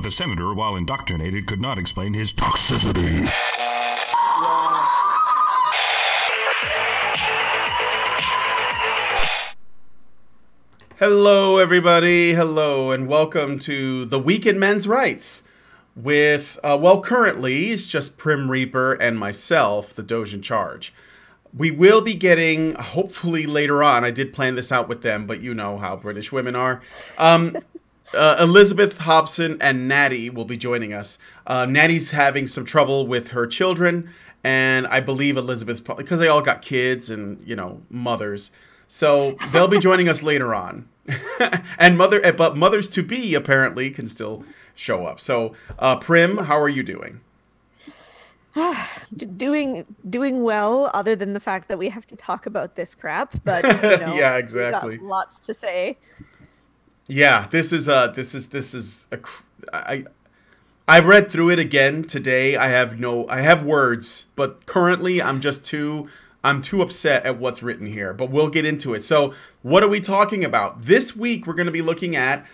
the senator, while indoctrinated, could not explain his toxicity. Hello, everybody. Hello, and welcome to The Week in Men's Rights with, currently, it's just Prim Reaper and myself, the Doge in charge. We will be getting, hopefully later on, I did plan this out with them, but you know how British women are. Elizabeth Hobson and Natty will be joining us. Natty's having some trouble with her children, and I believe Elizabeth's probably, because they all got kids and, you know, mothers. So they'll be joining us later on. And but mothers-to-be apparently can still show up. So, Prim, how are you doing? doing well, other than the fact that we have to talk about this crap, but you know, yeah, exactly. We've got lots to say. Yeah, I read through it again today. I have words, but currently I'm too upset at what's written here, but we'll get into it. So what are we talking about? This week we're going to be looking at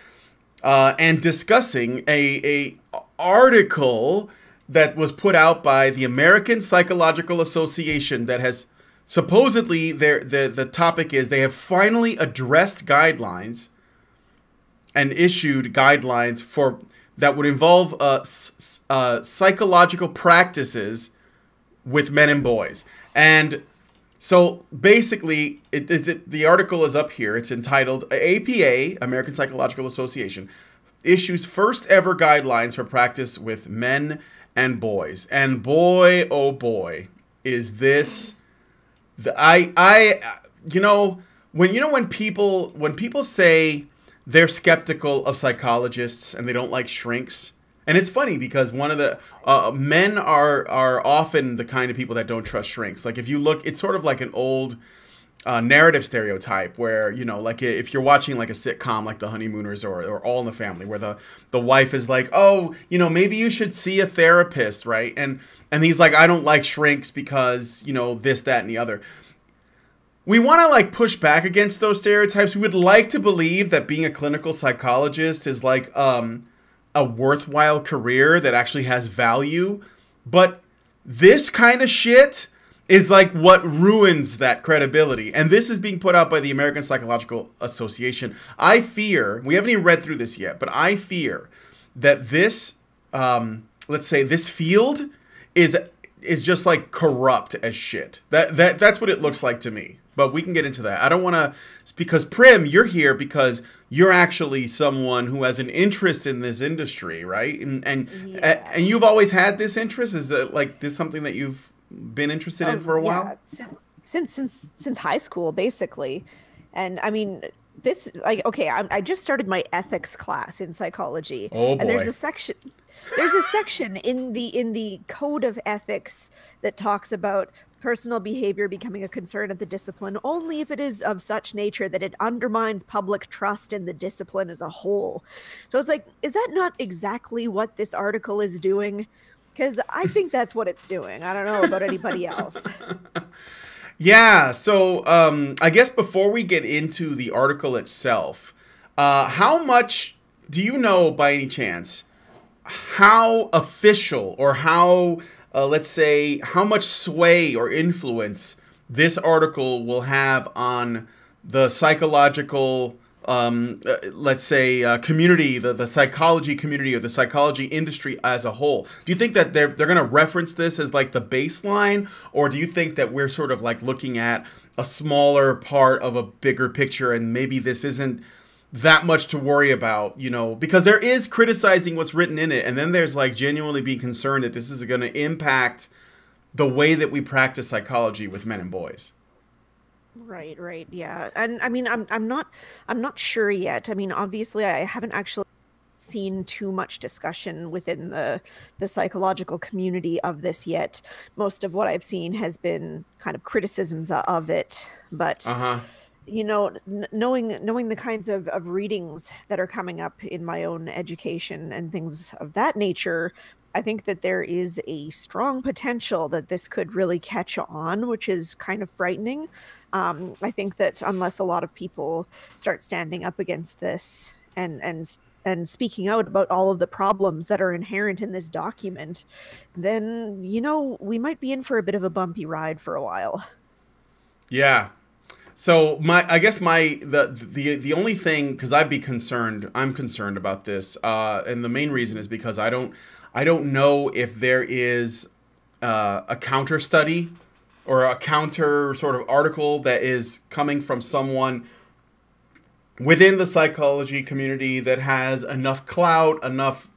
and discussing a article that was put out by the American Psychological Association that has supposedly, the topic is they have finally addressed guidelines and issued guidelines for that would involve psychological practices with men and boys. And so basically, the article is up here. It's entitled APA, American Psychological Association, issues first ever guidelines for practice with men and boys. And boy, oh boy, is this when people say they're skeptical of psychologists and they don't like shrinks. And it's funny because one of the men are often the kind of people that don't trust shrinks. Like if you look, it's sort of like an old narrative stereotype where, you know, like if you're watching like a sitcom like The Honeymooners or All in the Family, where the wife is like, oh, you know, maybe you should see a therapist, right? And he's like, I don't like shrinks because, you know, this, that, and the other. We want to like push back against those stereotypes. We would like to believe that being a clinical psychologist is like a worthwhile career that actually has value. But this kind of shit is like what ruins that credibility. And this is being put out by the American Psychological Association. I fear, we haven't even read through this yet, but I fear that this, let's say this field is just like corrupt as shit. That's what it looks like to me. But we can get into that. I don't want to, because Prim, you're here because you're actually someone who has an interest in this industry, right? And you've always had this interest. Is it like this something that you've been interested in for a while? Since high school, basically. And I mean, this like okay, I just started my ethics class in psychology. Oh boy. And there's a section in the code of ethics that talks about personal behavior becoming a concern of the discipline only if it is of such nature that it undermines public trust in the discipline as a whole. So it's like, is that not exactly what this article is doing? Because I think that's what it's doing. I don't know about anybody else. Yeah, so I guess before we get into the article itself, how much do you know by any chance how official or how let's say how much sway or influence this article will have on the psychological, let's say, community, the psychology community or the psychology industry as a whole? Do you think that they're going to reference this as like the baseline, or do you think that we're sort of like looking at a smaller part of a bigger picture and maybe this isn't that much to worry about, you know, because there is criticizing what's written in it, and then there's like genuinely being concerned that this is going to impact the way that we practice psychology with men and boys. Right, yeah. And I mean, I'm not sure yet. I mean, obviously I haven't actually seen too much discussion within the psychological community of this yet. Most of what I've seen has been kind of criticisms of it, but you know, knowing the kinds of readings that are coming up in my own education and things of that nature, I think that there is a strong potential that this could really catch on, which is kind of frightening. I think that unless a lot of people start standing up against this and and speaking out about all of the problems that are inherent in this document, then, you know, we might be in for a bit of a bumpy ride for a while. Yeah. So I guess the only thing, because I'm concerned about this, and the main reason is because I don't know if there is a counter study or a counter sort of article that is coming from someone within the psychology community that has enough clout, enough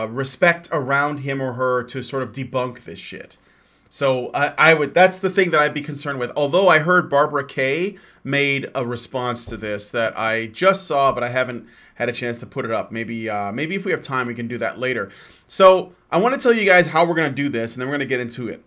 respect around him or her to sort of debunk this shit. So that's the thing that I'd be concerned with. Although I heard Barbara Kay made a response to this that I just saw, but I haven't had a chance to put it up. Maybe if we have time, we can do that later. So I want to tell you guys how we're going to do this, and then we're going to get into it.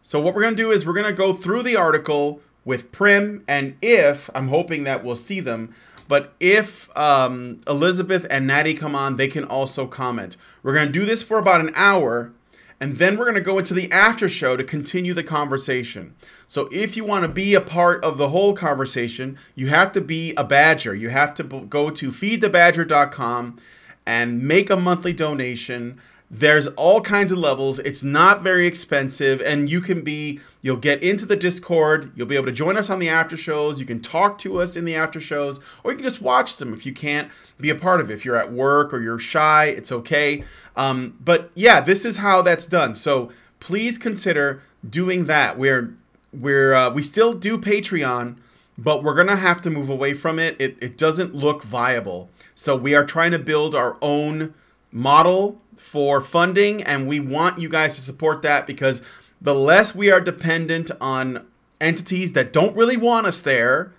So what we're going to do is we're going to go through the article with Prim, and I'm hoping that we'll see them, but if Elizabeth and Natty come on, they can also comment. We're going to do this for about an hour, and then we're going to go into the after show to continue the conversation. So if you want to be a part of the whole conversation, you have to be a Badger. You have to go to feedthebadger.com and make a monthly donation. There's all kinds of levels. It's not very expensive, and you'll get into the Discord. You'll be able to join us on the after shows. You can talk to us in the after shows, or you can just watch them if you can't be a part of it. If you're at work or you're shy, it's okay. But yeah, this is how that's done. So please consider doing that. We still do Patreon, but we're gonna have to move away from it. It doesn't look viable. So we are trying to build our own model for funding, and we want you guys to support that, because the less we are dependent on entities that don't really want us there,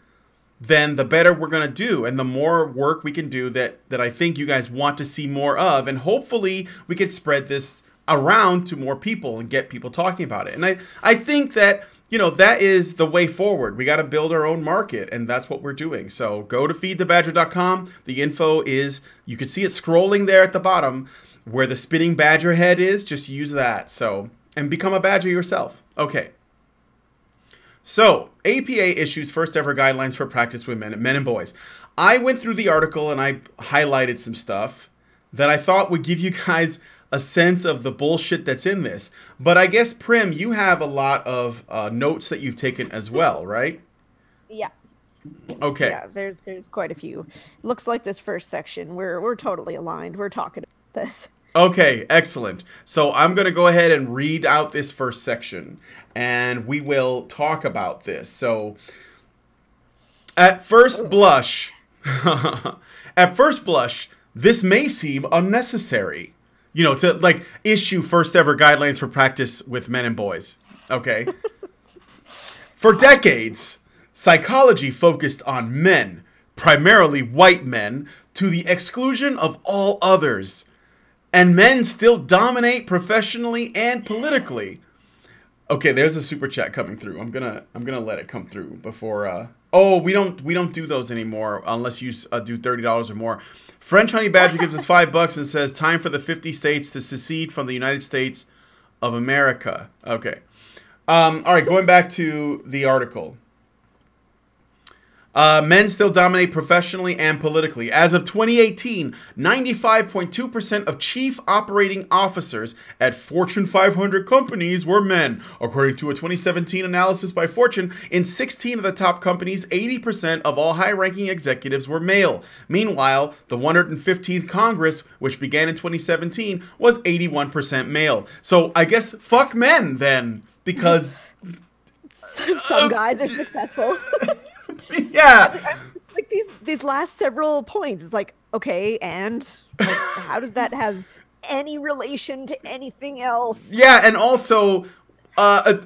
then the better we're going to do, and the more work we can do that I think you guys want to see more of, and hopefully we can spread this around to more people and get people talking about it. And I think that, you know, that is the way forward. We got to build our own market, and that's what we're doing. So go to feedthebadger.com. The info is, you can see it scrolling there at the bottom where the spinning badger head is. Just use that. So, and become a badger yourself. Okay. So, APA issues first ever guidelines for practice with men and boys. I went through the article and I highlighted some stuff that I thought would give you guys a sense of the bullshit that's in this. But I guess, Prim, you have a lot of notes that you've taken as well, right? Yeah. Okay. Yeah, there's quite a few. Looks like this first section, we're totally aligned. We're talking about this. Okay, excellent. So I'm going to go ahead and read out this first section, and we will talk about this. So, at first blush, this may seem unnecessary. You know, to like issue first ever guidelines for practice with men and boys. Okay. For decades, psychology focused on men, primarily white men, to the exclusion of all others. And men still dominate professionally and politically. Okay, there's a super chat coming through. I'm gonna let it come through before. Oh, we don't do those anymore unless you do $30 or more. French Honey Badger gives us $5 and says, "Time for the 50 states to secede from the United States of America." Okay. All right, going back to the article. Men still dominate professionally and politically. As of 2018, 95.2% of chief operating officers at Fortune 500 companies were men. According to a 2017 analysis by Fortune, in 16 of the top companies, 80% of all high-ranking executives were male. Meanwhile, the 115th Congress, which began in 2017, was 81% male. So I guess fuck men then, because some guys are successful. Yeah. Like these last several points, it's like, okay, and like, how does that have any relation to anything else? Yeah, and also,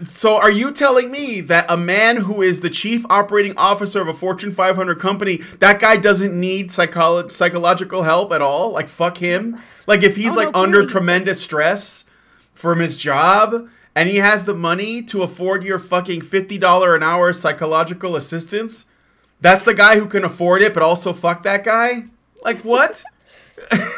so are you telling me that a man who is the chief operating officer of a Fortune 500 company, that guy doesn't need psychological help at all? Like, fuck him? Like, if he's under tremendous stress from his job, and he has the money to afford your fucking $50 an hour psychological assistance, that's the guy who can afford it, but also fuck that guy? Like, what?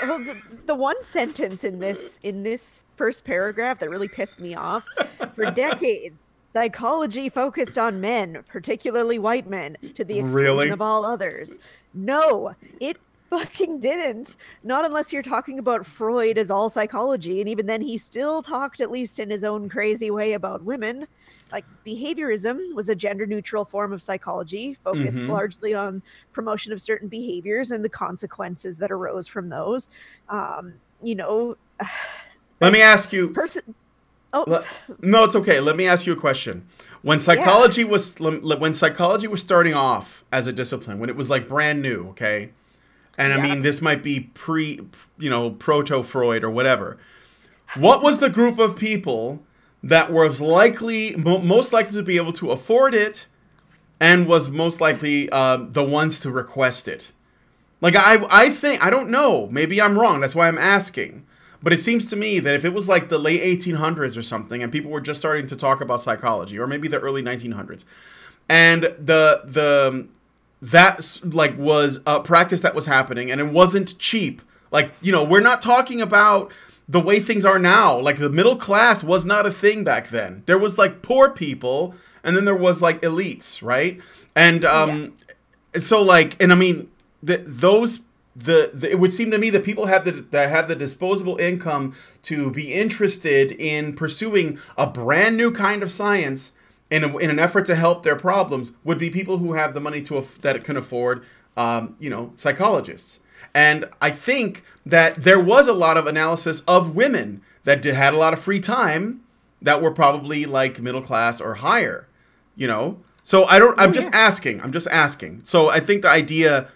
Well, the one sentence in this first paragraph that really pissed me off: for decades, psychology focused on men, particularly white men, to the exclusion of all others. No, it fucking didn't. Not unless you're talking about Freud as all psychology, and even then he still talked, at least in his own crazy way, about women. Like, behaviorism was a gender-neutral form of psychology, focused largely on promotion of certain behaviors and the consequences that arose from those. You know... Let me ask you... Oh. No, it's okay. Let me ask you a question. When psychology was starting off as a discipline, when it was like brand new, okay? And I mean, this might be proto-Freud or whatever. What was the group of people that was most likely to be able to afford it and was most likely the ones to request it? Like, I think, I don't know. Maybe I'm wrong. That's why I'm asking. But it seems to me that if it was like the late 1800s or something and people were just starting to talk about psychology, or maybe the early 1900s, and that like was a practice that was happening and it wasn't cheap. Like, you know, we're not talking about the way things are now. Like, the middle class was not a thing back then. There was like poor people and then there was like elites, right? And so like, and I mean, it would seem to me that people that have the disposable income to be interested in pursuing a brand new kind of science in an effort to help their problems would be people who have the money that can afford, psychologists. And I think that there was a lot of analysis of women that had a lot of free time that were probably like middle class or higher, you know. So I'm just asking. So I think the idea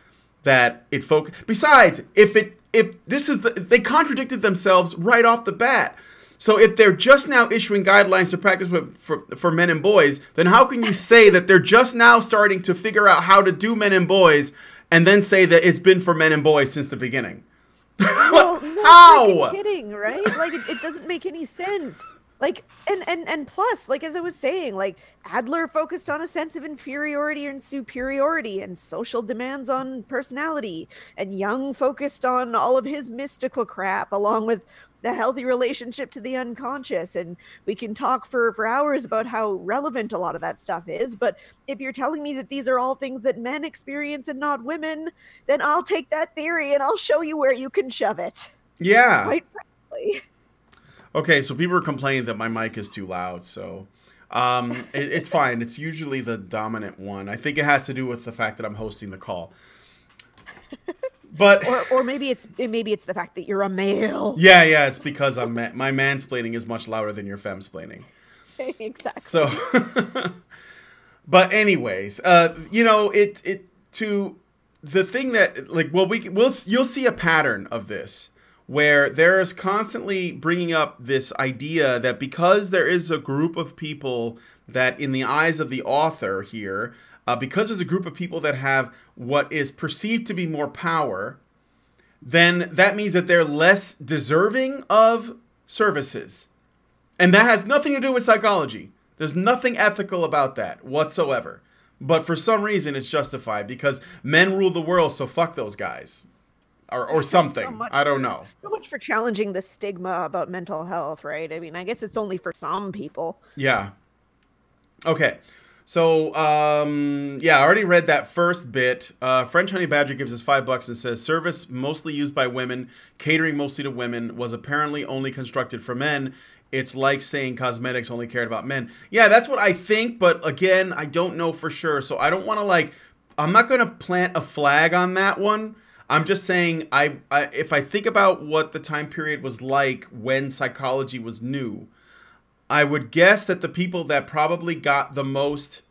that it besides, if they contradicted themselves right off the bat. So if they're just now issuing guidelines to practice for men and boys, then how can you say that they're just now starting to figure out how to do men and boys and then say that it's been for men and boys since the beginning? Well, no, how? Kidding, right? Like, it doesn't make any sense. Like, and plus, like, as I was saying, like, Adler focused on a sense of inferiority and superiority and social demands on personality, and Jung focused on all of his mystical crap, along with the healthy relationship to the unconscious. And we can talk for hours about how relevant a lot of that stuff is, but if you're telling me that these are all things that men experience and not women, then I'll take that theory and I'll show you where you can shove it. Yeah. Quite frankly. Okay, so people are complaining that my mic is too loud, so it's fine. It's usually the dominant one. I think it has to do with the fact that I'm hosting the call. But or maybe it's the fact that you're a male. Yeah, it's because my mansplaining is much louder than your femsplaining. Exactly. So, but anyways, the thing that, like, well, you'll see a pattern of this, where there's constantly bringing up this idea that because there is a group of people that, in the eyes of the author here, because there's a group of people that have what is perceived to be more power, then that means that they're less deserving of services. And that has nothing to do with psychology. There's nothing ethical about that whatsoever. But for some reason, it's justified because men rule the world, so fuck those guys. Or something. I don't know. So much for challenging the stigma about mental health, right? I mean, I guess it's only for some people. Yeah. Okay. So, I already read that first bit. French Honey Badger gives us $5 and says, service mostly used by women, catering mostly to women, was apparently only constructed for men. It's like saying cosmetics only cared about men. Yeah, that's what I think. But again, I don't know for sure. So I don't want to I'm not going to plant a flag on that one. I'm just saying, if I think about what the time period was like when psychology was new, I would guess that the people that probably got the most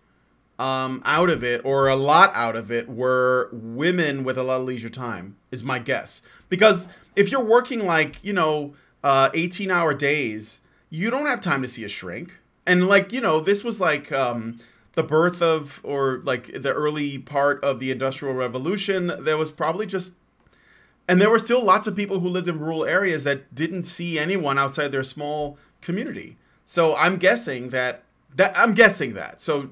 out of it, or a lot out of it, were women with a lot of leisure time, is my guess. Because if you're working 18-hour days, you don't have time to see a shrink. And this was the birth of, or the early part of the Industrial Revolution. There was probably and there were still lots of people who lived in rural areas that didn't see anyone outside their small community. So I'm guessing that. So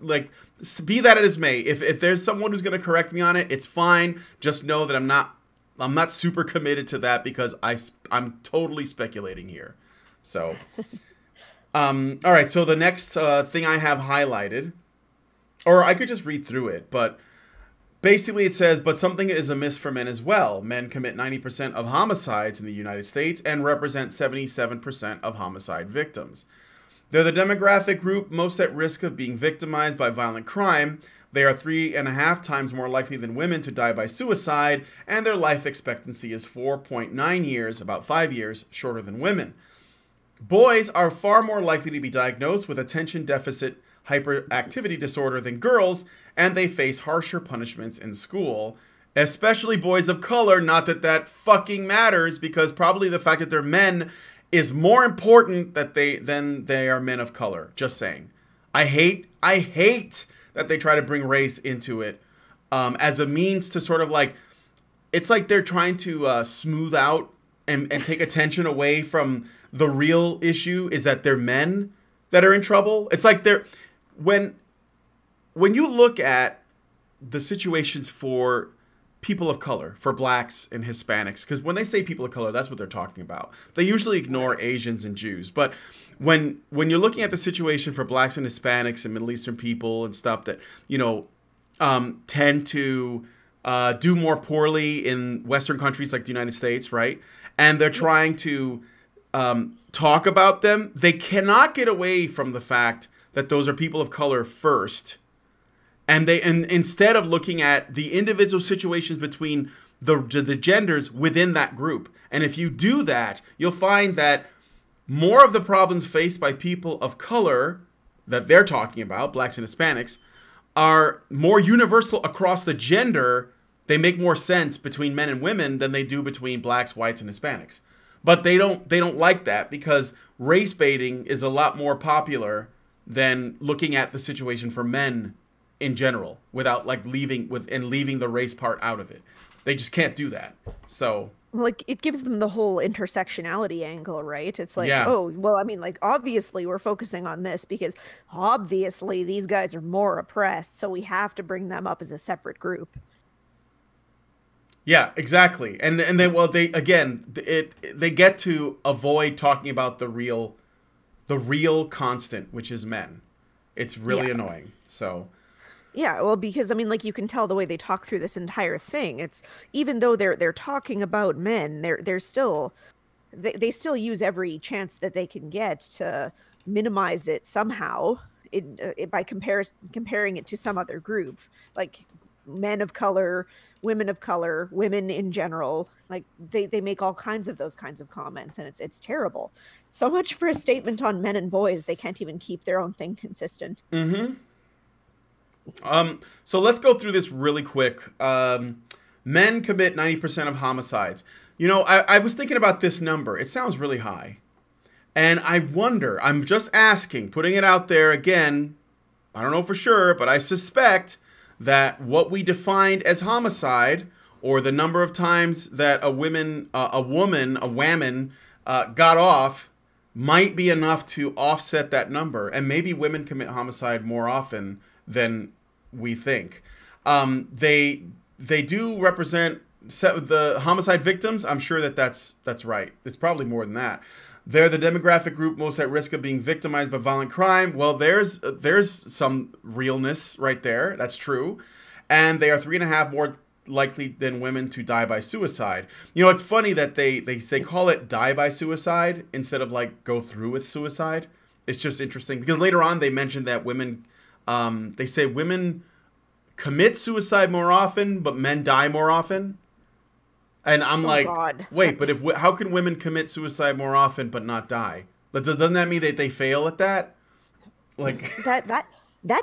be that as may, if there's someone who's going to correct me on it, it's fine. Just know that I'm not super committed to that because I'm totally speculating here. So, all right. So the next thing I have highlighted, or I could just read through it, but Basically, it says, but something is amiss for men as well. Men commit 90% of homicides in the United States and represent 77% of homicide victims. They're the demographic group most at risk of being victimized by violent crime. They are 3.5 times more likely than women to die by suicide, and their life expectancy is 4.9 years, about 5 years, shorter than women. Boys are far more likely to be diagnosed with attention deficit hyperactivity disorder than girls, and they face harsher punishments in school, especially boys of color. Not that that fucking matters, because probably the fact that they're men is more important than they are men of color. Just saying. I hate that they try to bring race into it as a means to sort of like, it's like they're trying to smooth out and take attention away from the real issue is that they're men that are in trouble. It's like they're, when you look at the situations for people of color, for blacks and Hispanics, because when they say people of color, that's what they're talking about. They usually ignore Asians and Jews. But when you're looking at the situation for blacks and Hispanics and Middle Eastern people and stuff that, you know, tend to do more poorly in Western countries like the United States, right? And they're trying to talk about them, they cannot get away from the fact that those are people of color first. And instead of looking at the individual situations between the genders within that group. And if you do that, you'll find that more of the problems faced by people of color that they're talking about, blacks and Hispanics, are more universal across the gender. They make more sense between men and women than they do between blacks, whites, and Hispanics. But they don't like that because race baiting is a lot more popular than looking at the situation for men in general without like leaving the race part out of it. They just can't do that. So like it gives them the whole intersectionality angle, right? It's like, yeah. Oh, well, I mean, like obviously we're focusing on this because obviously these guys are more oppressed, so we have to bring them up as a separate group. Yeah, exactly. And they get to avoid talking about the real constant, which is men. It's really annoying. So yeah, well, because I mean, like you can tell the way they talk through this entire thing. It's even though they're talking about men, they still use every chance that they can get to minimize it somehow by comparing it to some other group, like men of color, women in general. Like they make all kinds of those kinds of comments, and it's terrible. So much for a statement on men and boys. They can't even keep their own thing consistent. Mm-hmm. So let's go through this really quick. Men commit 90% of homicides. You know, I was thinking about this number. It sounds really high. And I wonder, I'm just asking, putting it out there again, I don't know for sure, but I suspect that what we defined as homicide, or the number of times that a whammon got off, might be enough to offset that number. And maybe women commit homicide more often than we think. They do represent the homicide victims. I'm sure that's right. It's probably more than that. They're the demographic group most at risk of being victimized by violent crime. Well, there's some realness right there. That's true. And they are 3.5 more likely than women to die by suicide. You know, it's funny that they call it die by suicide instead of like go through with suicide. It's just interesting because later on they mentioned that women, they say women commit suicide more often, but men die more often. And I'm God. Wait, but how can women commit suicide more often but not die? Doesn't that mean that they fail at that? Like that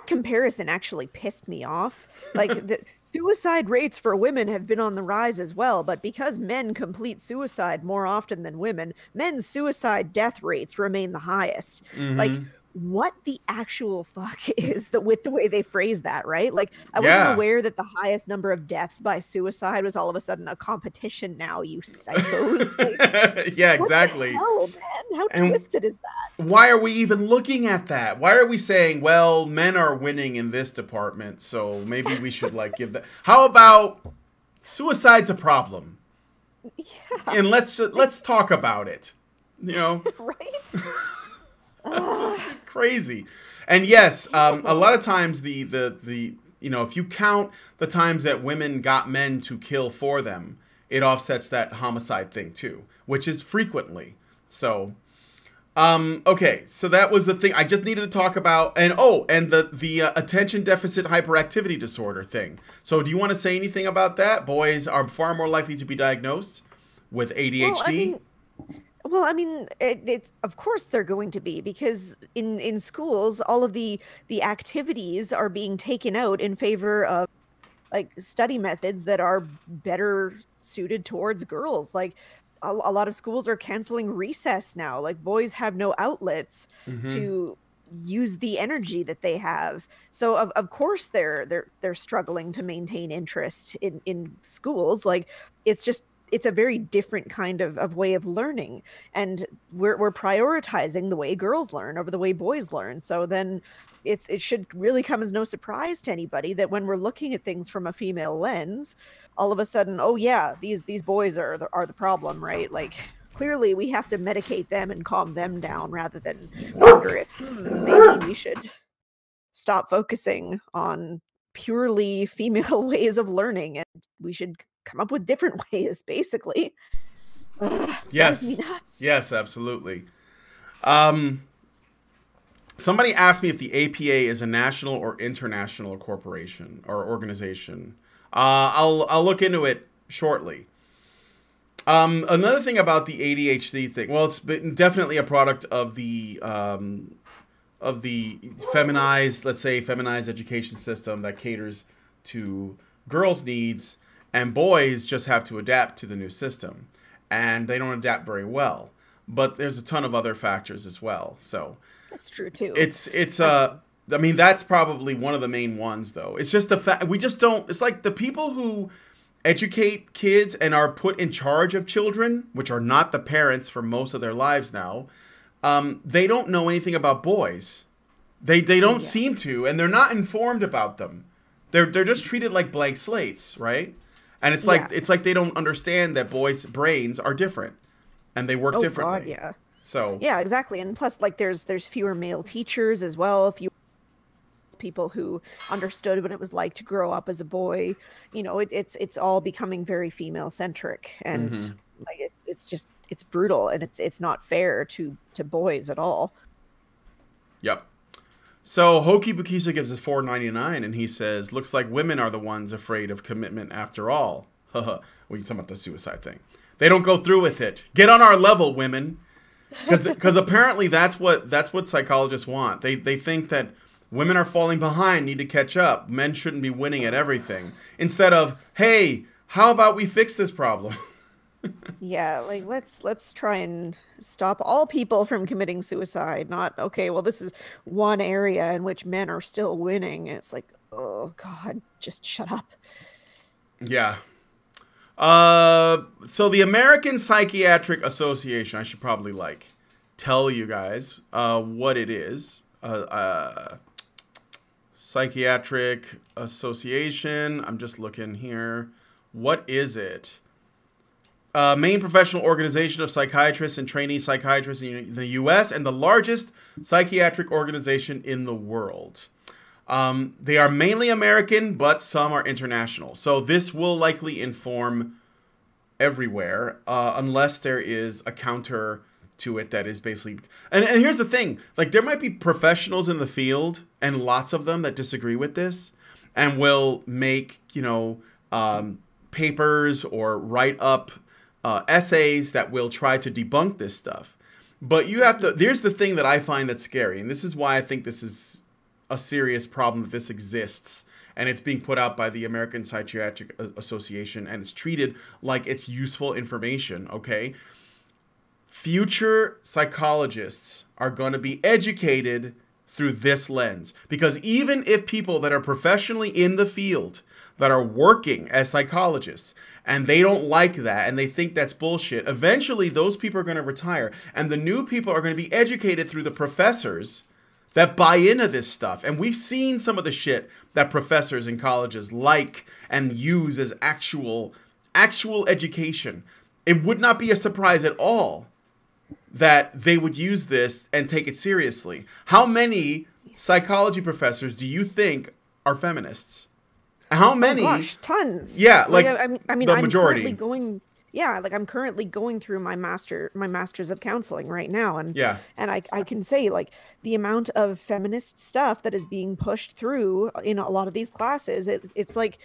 comparison actually pissed me off. Like the suicide rates for women have been on the rise as well, but because men complete suicide more often than women, men's suicide death rates remain the highest. Mm-hmm. Like what the actual fuck is with the way they phrase that, right? Like I wasn't aware that the highest number of deaths by suicide was all of a sudden a competition now, you psychos. Like, yeah, exactly. What the hell, man? How twisted is that? Why are we even looking at that? Why are we saying, well, men are winning in this department, so maybe we should like give that. How about suicide's a problem? Yeah. And let's talk about it. You know? Right? That's crazy. And yes, a lot of times the if you count the times that women got men to kill for them, it offsets that homicide thing too, which is frequently. So, okay, so that was the thing I just needed to talk about. And the attention deficit hyperactivity disorder thing. So do you want to say anything about that? Boys are far more likely to be diagnosed with ADHD. Well, I mean, it's of course they're going to be, because in schools, all of the activities are being taken out in favor of like study methods that are better suited towards girls. Like a lot of schools are canceling recess now. Like boys have no outlets to use the energy that they have. So of course they're struggling to maintain interest in schools. Like it's a very different kind of way of learning, and we're prioritizing the way girls learn over the way boys learn. So then it should really come as no surprise to anybody that when we're looking at things from a female lens, all of a sudden, oh yeah, these boys are the problem, right? Like clearly we have to medicate them and calm them down rather than wonder if maybe we should stop focusing on purely female ways of learning and we should come up with different ways, basically. Yes. Yes, absolutely. Somebody asked me if the APA is a national or international corporation or organization. I'll look into it shortly. Another thing about the ADHD thing, well, it's been definitely a product of the feminized education system that caters to girls' needs, and boys just have to adapt to the new system, and they don't adapt very well. But there's a ton of other factors as well. So that's true too. I mean, that's probably one of the main ones, though. It's just the fact we just don't. It's like the people who educate kids and are put in charge of children, which are not the parents for most of their lives now. They don't know anything about boys. They don't seem to, and they're not informed about them. They're just treated like blank slates, right? And it's like they don't understand that boys' brains are different, and they work differently. God, yeah. So yeah, exactly. And plus, like, there's fewer male teachers as well. Fewer people who understood what it was like to grow up as a boy. You know, it's all becoming very female centric, and like it's brutal, and it's not fair to boys at all. Yep. So Hoki Bukisa gives us $4.99, and he says, "Looks like women are the ones afraid of commitment after all." Haha. Well, you're talking about the suicide thing. They don't go through with it. Get on our level, women, because apparently that's what psychologists want. They think that women are falling behind, need to catch up. Men shouldn't be winning at everything. Instead of, hey, how about we fix this problem? Yeah, like let's try and stop all people from committing suicide. Not, okay, well, this is one area in which men are still winning. It's like, oh God, just shut up. Yeah. So the American Psychiatric Association, I should probably tell you guys what it is. Psychiatric Association. I'm just looking here. What is it? Main professional organization of psychiatrists and trainee psychiatrists in the U.S. and the largest psychiatric organization in the world. They are mainly American, but some are international. So this will likely inform everywhere, unless there is a counter to it that is basically... And here's the thing. Like, there might be professionals in the field, and lots of them, that disagree with this, and will make, papers or write up essays that will try to debunk this stuff. But you have to... There's the thing that I find that's scary, and this is why I think this is a serious problem, that this exists, and it's being put out by the American Psychiatric Association, and it's treated like it's useful information, okay? Future psychologists are going to be educated through this lens, because even if people that are professionally in the field, that are working as psychologists, and they don't like that, and they think that's bullshit, eventually those people are going to retire, and the new people are going to be educated through the professors that buy into this stuff. And we've seen some of the shit that professors in colleges like and use as actual education. It would not be a surprise at all that they would use this and take it seriously. How many psychology professors do you think are feminists? How many? Oh gosh, tons. Yeah, I mean, the I'm majority. currently going. Yeah, like I'm currently going through my master's of counseling right now, Yeah. and I can say like the amount of feminist stuff that is being pushed through in a lot of these classes, it's like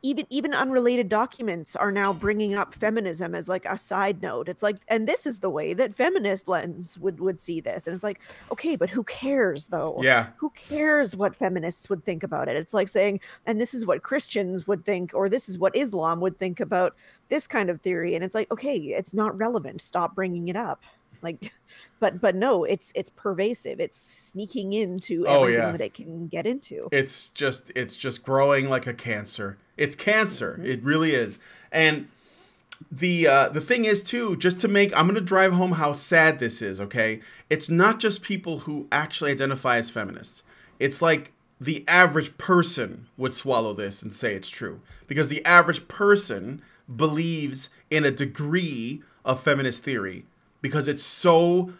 even unrelated documents are now bringing up feminism as like a side note. It's like, and this is the way that feminist lens would see this, and it's like, okay, but who cares though? Yeah. Who cares what feminists would think about it? It's like saying, and this is what Christians would think, or this is what Islam would think about this kind of theory. And it's like, okay, it's not relevant. Stop bringing it up. Like, but no, it's pervasive. It's sneaking into everything that it can get into. It's just growing like a cancer. It's cancer. It really is. And the thing is too, just to make, I'm going to drive home how sad this is, okay? It's not just people who actually identify as feminists. It's like the average person would swallow this and say it's true, because the average person believes in a degree of feminist theory because it's so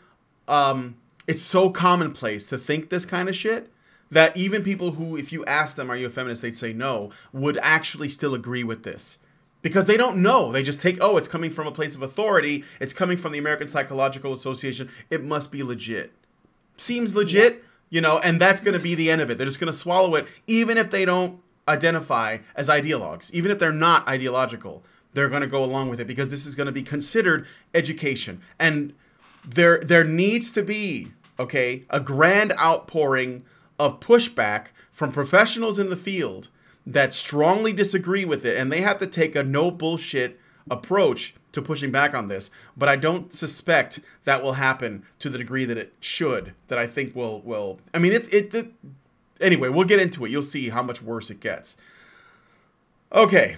commonplace to think this kind of shit that even people who, if you ask them, are you a feminist, they'd say no, would actually still agree with this. Because they don't know. They just take, oh, it's coming from a place of authority. It's coming from the American Psychological Association. It must be legit. Seems legit, you know, and that's going to be the end of it. They're just going to swallow it, even if they don't identify as ideologues. Even if they're not ideological, they're going to go along with it because this is going to be considered education. And there needs to be, okay, a grand outpouring of pushback from professionals in the field that strongly disagree with it, and they have to take a no bullshit approach to pushing back on this. But I don't suspect that will happen to the degree that it should, that I think will I mean, anyway, we'll get into it. You'll see how much worse it gets. Okay.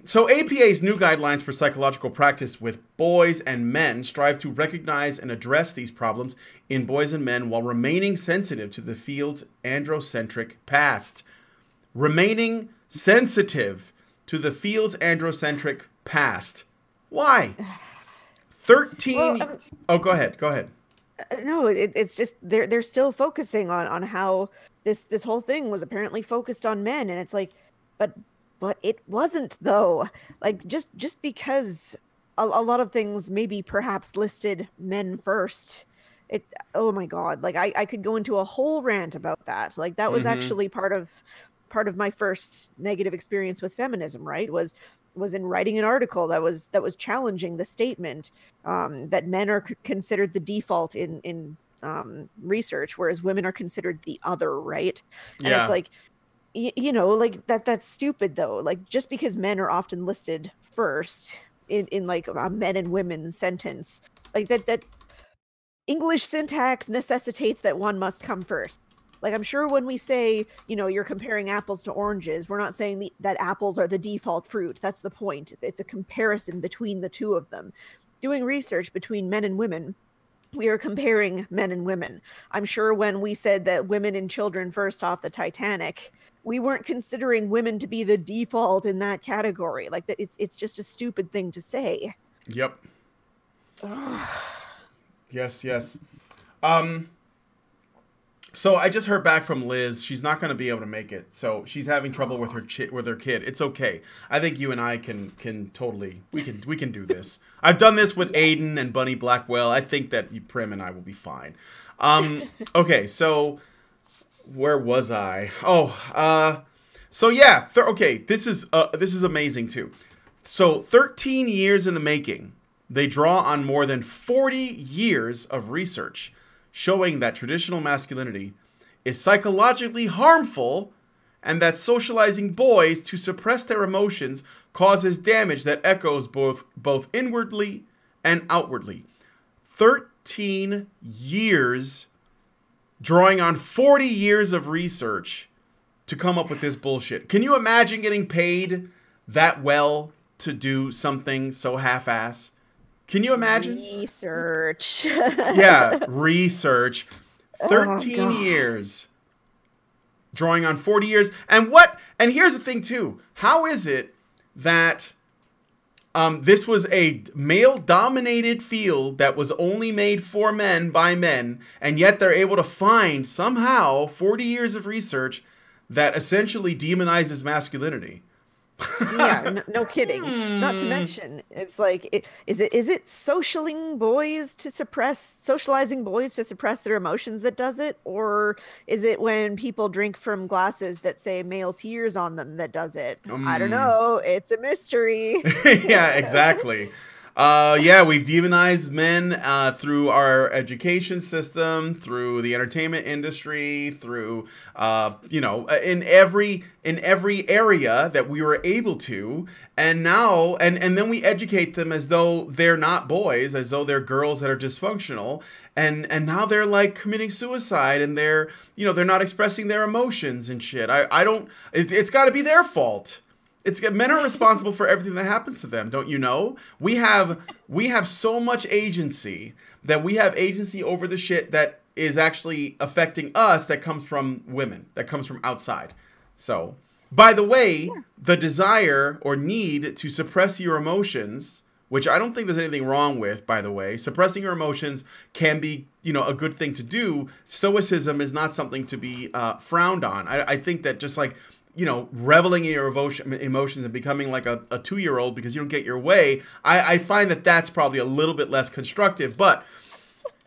So APA's new guidelines for psychological practice with boys and men strive to recognize and address these problems in boys and men while remaining sensitive to the field's androcentric past. Remaining sensitive to the field's androcentric past. Why? 13... Well, oh, go ahead. No, it's just they're still focusing on how this whole thing was apparently focused on men, and it's like, but it wasn't though. Like just because a lot of things maybe perhaps listed men first. Oh my God, like I could go into a whole rant about that. Like that was actually part of my first negative experience with feminism, right? Was in writing an article that was challenging the statement that men are considered the default in research, whereas women are considered the other, right? And it's like, you know, like that's stupid though. Like just because men are often listed first in like a men and women sentence, like that English syntax necessitates that one must come first. Like, I'm sure when we say, you know, you're comparing apples to oranges, we're not saying that apples are the default fruit. That's the point. It's a comparison between the two of them. Doing research between men and women, we are comparing men and women. I'm sure when we said that women and children first off the Titanic, we weren't considering women to be the default in that category. Like, that it's just a stupid thing to say. Yep. Yes. So I just heard back from Liz. She's not going to be able to make it. So she's having trouble with her kid. It's okay. I think you and I can totally we can do this. I've done this with Aiden and Bunny Blackwell. I think that Prim and I will be fine. Okay. So where was I? So yeah. Okay. This is amazing too. So 13 years in the making. They draw on more than 40 years of research showing that traditional masculinity is psychologically harmful and that socializing boys to suppress their emotions causes damage that echoes both inwardly and outwardly. 13 years drawing on 40 years of research to come up with this bullshit. Can you imagine getting paid that well to do something so half-ass? Can you imagine? Research. Yeah, research. 13 years. Drawing on 40 years. And here's the thing too. How is it that this was a male-dominated field that was only made for men by men, and yet they're able to find somehow 40 years of research that essentially demonizes masculinity. Yeah, no kidding. Not to mention, it's like, is it socializing boys to suppress their emotions that does it, or is it when people drink from glasses that say male tears on them that does it? I don't know. It's a mystery. Yeah, exactly. Yeah, we've demonized men through our education system, through the entertainment industry, through in every area that we were able to, and now and then we educate them as though they're not boys, as though they're girls that are dysfunctional, and now they're like committing suicide, and they're not expressing their emotions and shit. I don't. It's got to be their fault. Men are responsible for everything that happens to them, don't you know? We have so much agency that we have agency over the shit that is actually affecting us that comes from women, that comes from outside. So, by the way, the desire or need to suppress your emotions, which I don't think there's anything wrong with, by the way, suppressing your emotions can be, a good thing to do. Stoicism is not something to be frowned on. I think that just like, reveling in your emotions and becoming like a 2-year-old because you don't get your way, I find that that's probably a little bit less constructive. But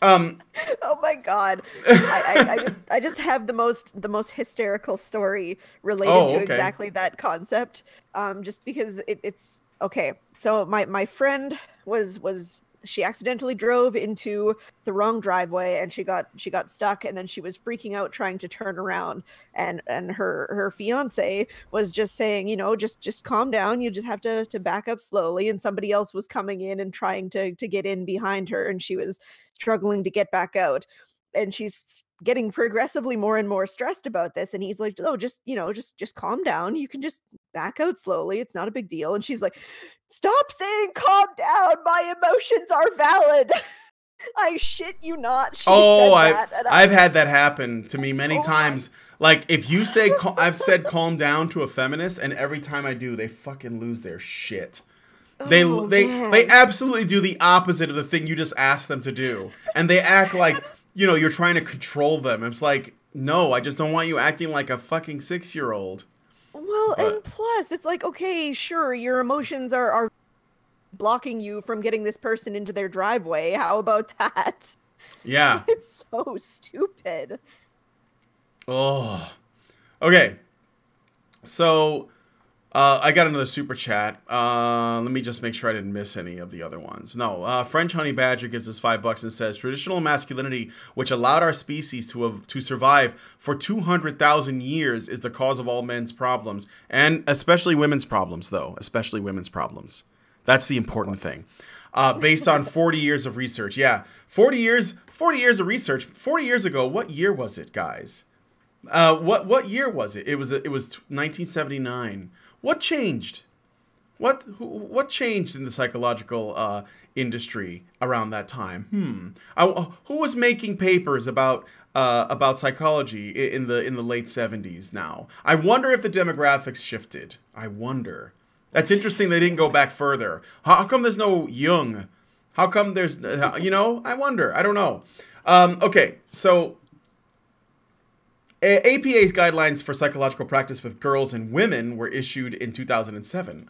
oh my God, I just have the most hysterical story related to exactly that concept. Just because it's okay. So my friend she accidentally drove into the wrong driveway and she got stuck, and then she was freaking out trying to turn around, and her fiance was just saying, just calm down, you just have to back up slowly, and somebody else was coming in and trying to get in behind her, and she was struggling to get back out, and she's getting progressively more and more stressed about this, and he's like, oh, just calm down, you can just back out slowly, it's not a big deal. And she's like, stop saying calm down, my emotions are valid. I shit you not. I've had that happen to me many times. Like, if you say I've said calm down to a feminist, and every time I do, they fucking lose their shit. They absolutely do the opposite of the thing you just asked them to do, and they act like you're trying to control them. It's like, no, I just don't want you acting like a fucking 6-year-old. Well, and plus, it's like, okay, sure, your emotions are blocking you from getting this person into their driveway. How about that? Yeah. It's so stupid. Oh. Okay. So, I got another super chat. Let me just make sure I didn't miss any of the other ones. No, French Honey Badger gives us $5 and says, traditional masculinity, which allowed our species to survive for 200,000 years, is the cause of all men's problems, and especially women's problems, though. Especially women's problems. That's the important thing. Based on 40 years of research. Yeah, 40 years of research. 40 years ago, what year was it, guys? What year was it? It was 1979. What changed? What changed in the psychological industry around that time? Who was making papers about psychology in the late 70s now? I wonder if the demographics shifted. I wonder. That's interesting they didn't go back further. How come there's no Jung? How come there's, I wonder. I don't know. Okay, so APA's guidelines for psychological practice with girls and women were issued in 2007.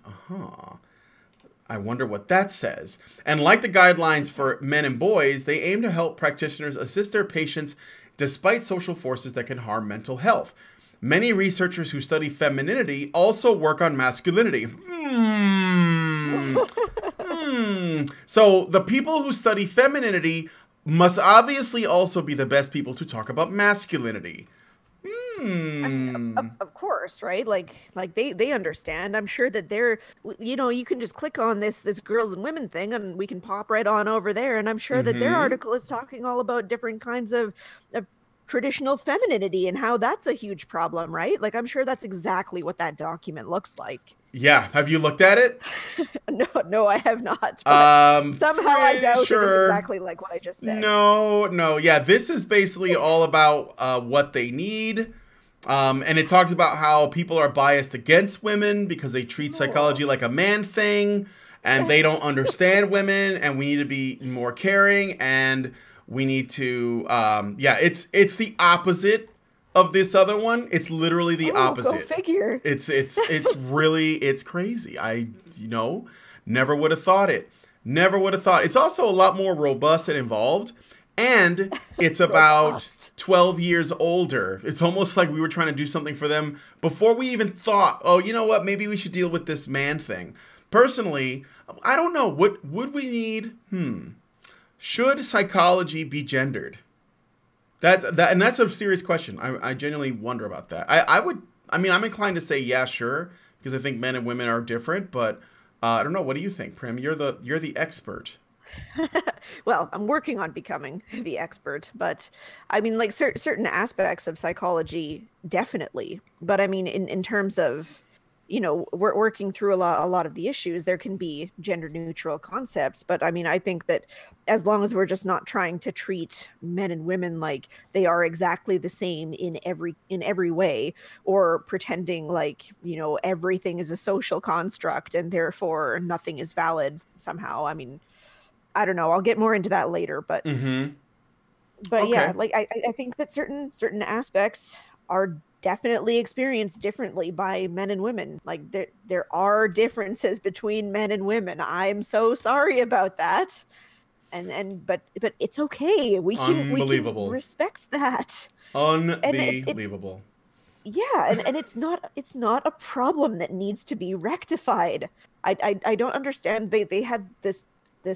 I wonder what that says. And like the guidelines for men and boys, they aim to help practitioners assist their patients despite social forces that can harm mental health. Many researchers who study femininity also work on masculinity. So the people who study femininity must obviously also be the best people to talk about masculinity. I mean, of course, right? Like they understand. I'm sure that they're, you can just click on this girls and women thing, and we can pop right on over there. And I'm sure that their article is talking all about different kinds of traditional femininity and how that's a huge problem, right? Like, I'm sure that's exactly what that document looks like. Yeah. Have you looked at it? No, I have not. Somehow I doubt it is exactly like what I just said. No. Yeah, this is basically all about what they need. And it talks about how people are biased against women because they treat psychology like a man thing, and they don't understand women, and we need to be more caring, and we need to, it's the opposite of this other one, it's literally the opposite. Go figure. It's really, it's crazy. Never would have thought it. Never would have thought. It's also a lot more robust and involved. And it's about 12 years older. It's almost like we were trying to do something for them before we even thought, oh, you know what? Maybe we should deal with this man thing. Personally, I don't know. What would we need? Should psychology be gendered? And that's a serious question. I genuinely wonder about that. I'm inclined to say yeah, sure, because I think men and women are different. But I don't know. What do you think, Prim? You're the expert. Well, I'm working on becoming the expert, but I mean, like certain aspects of psychology, definitely. But I mean, in terms of, we're working through a lot of the issues, there can be gender neutral concepts. But I mean, I think that as long as we're just not trying to treat men and women like they are exactly the same in every way, or pretending like, everything is a social construct and therefore nothing is valid somehow. I mean, I don't know. I'll get more into that later, but okay. Yeah, like I think that certain aspects are definitely experienced differently by men and women. Like there are differences between men and women. I'm so sorry about that. But it's okay. We can respect that. Unbelievable. And it's not a problem that needs to be rectified. I don't understand. They had this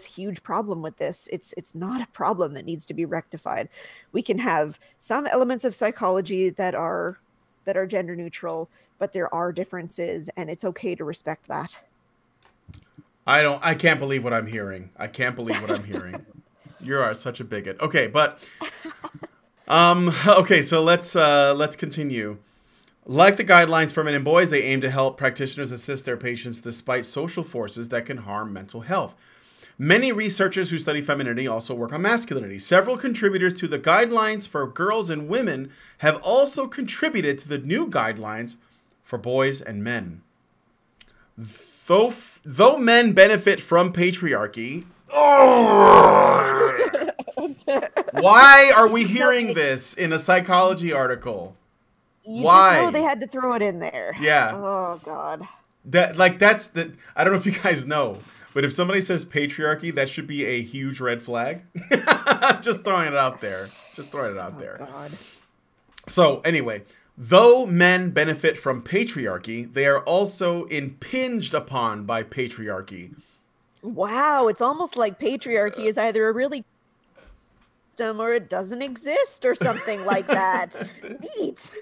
huge problem with this. It's not a problem that needs to be rectified. We can have some elements of psychology that are gender neutral, but there are differences, and it's okay to respect that. I can't believe what I'm hearing. You are such a bigot. Okay, but okay, so let's continue. Like the guidelines for men and boys, they aim to help practitioners assist their patients despite social forces that can harm mental health. Many researchers who study femininity also work on masculinity. Several contributors to the guidelines for girls and women have also contributed to the new guidelines for boys and men. Though men benefit from patriarchy, why are we hearing this in a psychology article? Why? Just know they had to throw it in there. Yeah. Oh God. I don't know if you guys know. But if somebody says patriarchy, that should be a huge red flag. Just throwing it out there. God. So anyway, though men benefit from patriarchy, they are also impinged upon by patriarchy. Wow, it's almost like patriarchy is either a really or it doesn't exist or something like that. Neat.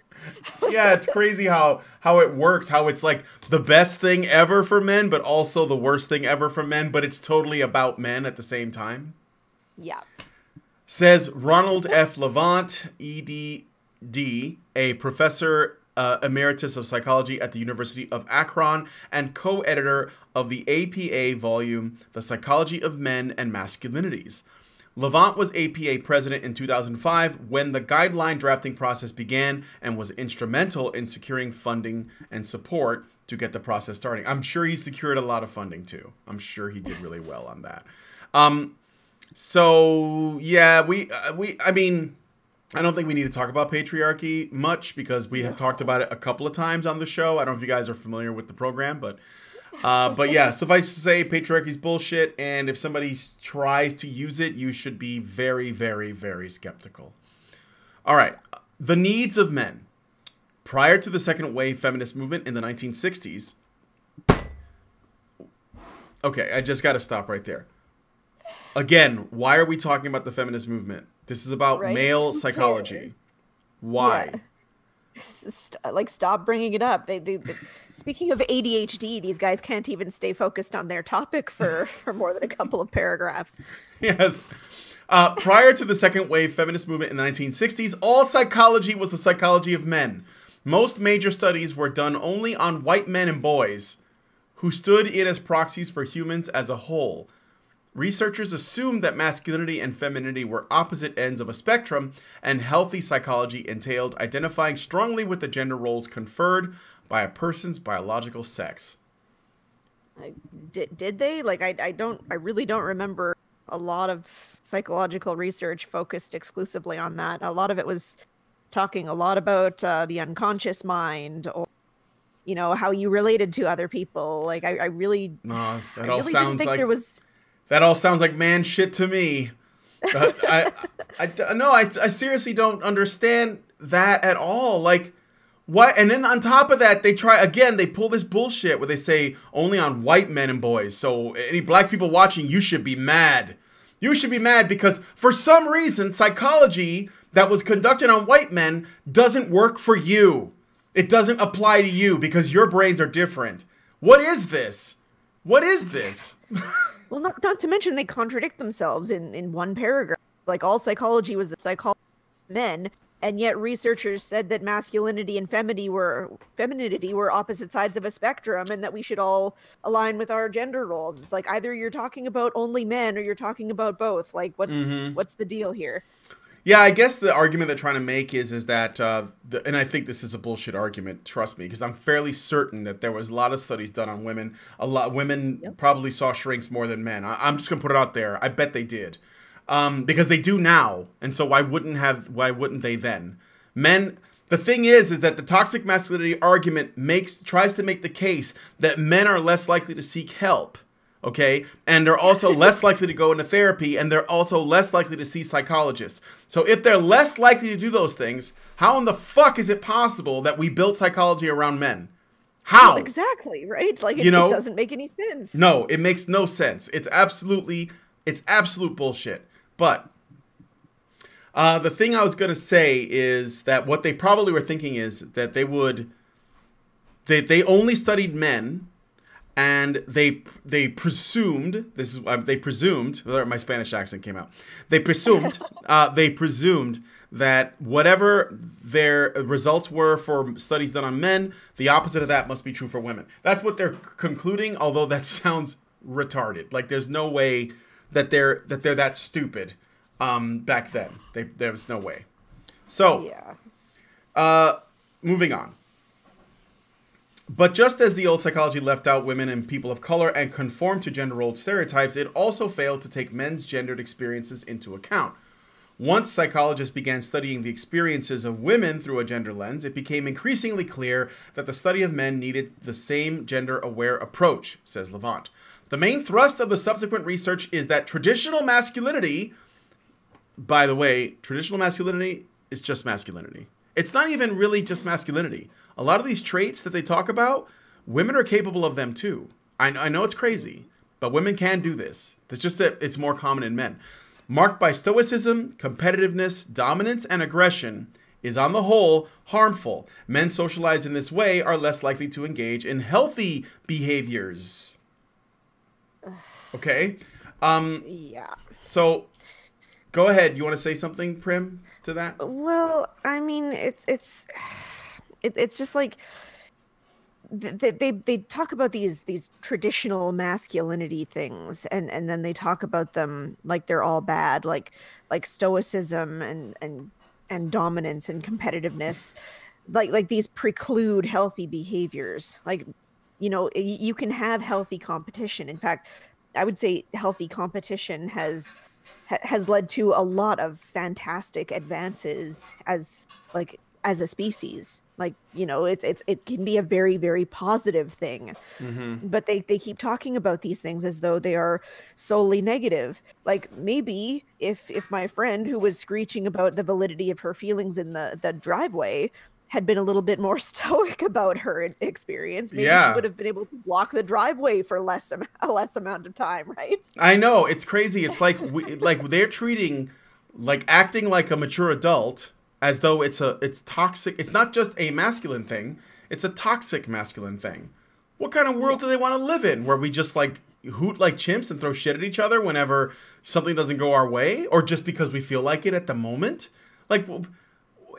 Yeah, it's crazy how it works, how it's like the best thing ever for men, but also the worst thing ever for men, but it's totally about men at the same time. Yeah. Says Ronald F. Levant, ED, a professor emeritus of psychology at the University of Akron and co-editor of the APA volume, The Psychology of Men and Masculinities. Levant was APA president in 2005 when the guideline drafting process began and was instrumental in securing funding and support to get the process starting. I'm sure he secured a lot of funding too. I'm sure he did really well on that. So yeah, I mean, I don't think we need to talk about patriarchy much because we have talked about it a couple of times on the show. I don't know if you guys are familiar with the program, but yeah, suffice to say, patriarchy is bullshit, and if somebody tries to use it, you should be very, very, very skeptical. All right, the needs of men. Prior to the second wave feminist movement in the 1960s... Okay, I just got to stop right there. Again, why are we talking about the feminist movement? This is about male psychology. Why? Yeah. Stop bringing it up. They speaking of ADHD, these guys can't even stay focused on their topic for more than a couple of paragraphs. Yes. Prior to the second wave feminist movement in the 1960s, all psychology was the psychology of men. Most major studies were done only on white men and boys, who stood in as proxies for humans as a whole. Researchers assumed that masculinity and femininity were opposite ends of a spectrum, and healthy psychology entailed identifying strongly with the gender roles conferred by a person's biological sex. Did they? I really don't remember a lot of psychological research focused exclusively on that. A lot of it was talking a lot about the unconscious mind, or how you related to other people. Like I really, No, that I all really sounds didn't think like there was. that all sounds like man shit to me. But I seriously don't understand that at all. Like, what? And then on top of that, they pull this bullshit where they say only on white men and boys. So any black people watching, you should be mad. You should be mad because for some reason, psychology that was conducted on white men doesn't work for you. It doesn't apply to you because your brains are different. What is this? What is this? Well, not to mention they contradict themselves in one paragraph. Like, all psychology was the psychology of men, and yet researchers said that masculinity and femininity were opposite sides of a spectrum, and that we should all align with our gender roles. It's like, either you're talking about only men or you're talking about both. Like, what's the deal here? Yeah, I guess the argument they're trying to make is that, and I think this is a bullshit argument, trust me, because I'm fairly certain that there was a lot of studies done on women. Women probably saw shrinks more than men. I'm just gonna put it out there. I bet they did, because they do now, and so why wouldn't they then? Men. The thing is that the toxic masculinity argument tries to make the case that men are less likely to seek help. Okay, and they're also less likely to go into therapy, and they're also less likely to see psychologists. So if they're less likely to do those things, how in the fuck is it possible that we built psychology around men? How? Well, exactly, right? Like, it doesn't make any sense. No, it makes no sense. It's absolute bullshit. But the thing I was going to say is that what they probably were thinking is that they they only studied men. And they presumed my Spanish accent came out. They presumed that whatever their results were for studies done on men, the opposite of that must be true for women. That's what they're concluding. Although that sounds retarded. Like, there's no way that they're that stupid. Back then, there was no way. So, moving on. But just as the old psychology left out women and people of color and conformed to gender role stereotypes, it also failed to take men's gendered experiences into account. Once psychologists began studying the experiences of women through a gender lens, it became increasingly clear that the study of men needed the same gender-aware approach, says Levant. The main thrust of the subsequent research is that traditional masculinity, by the way, traditional masculinity is just masculinity. It's not even really just masculinity. A lot of these traits that they talk about, women are capable of them too. I know it's crazy, but women can do this. It's just that it's more common in men. Marked by stoicism, competitiveness, dominance, and aggression, is on the whole harmful. Men socialized in this way are less likely to engage in healthy behaviors. Okay? Yeah. So, go ahead. You want to say something, Prim, to that? Well, I mean, it's just like they talk about these traditional masculinity things, and then they talk about them like they're all bad, like stoicism and dominance and competitiveness, like these preclude healthy behaviors. Like, you can have healthy competition. In fact, I would say healthy competition has led to a lot of fantastic advances as a species. Like, it can be a very, very positive thing. Mm-hmm. But they keep talking about these things as though they are solely negative. Like, maybe if my friend who was screeching about the validity of her feelings in the driveway had been a little bit more stoic about her experience, maybe she would have been able to block the driveway for a less amount of time, right? I know, it's crazy. It's like they're treating, like, acting like a mature adult as though it's toxic. It's not just a masculine thing, it's a toxic masculine thing. What kind of world do they want to live in, where we just like hoot like chimps and throw shit at each other whenever something doesn't go our way, or just because we feel like it at the moment? Like,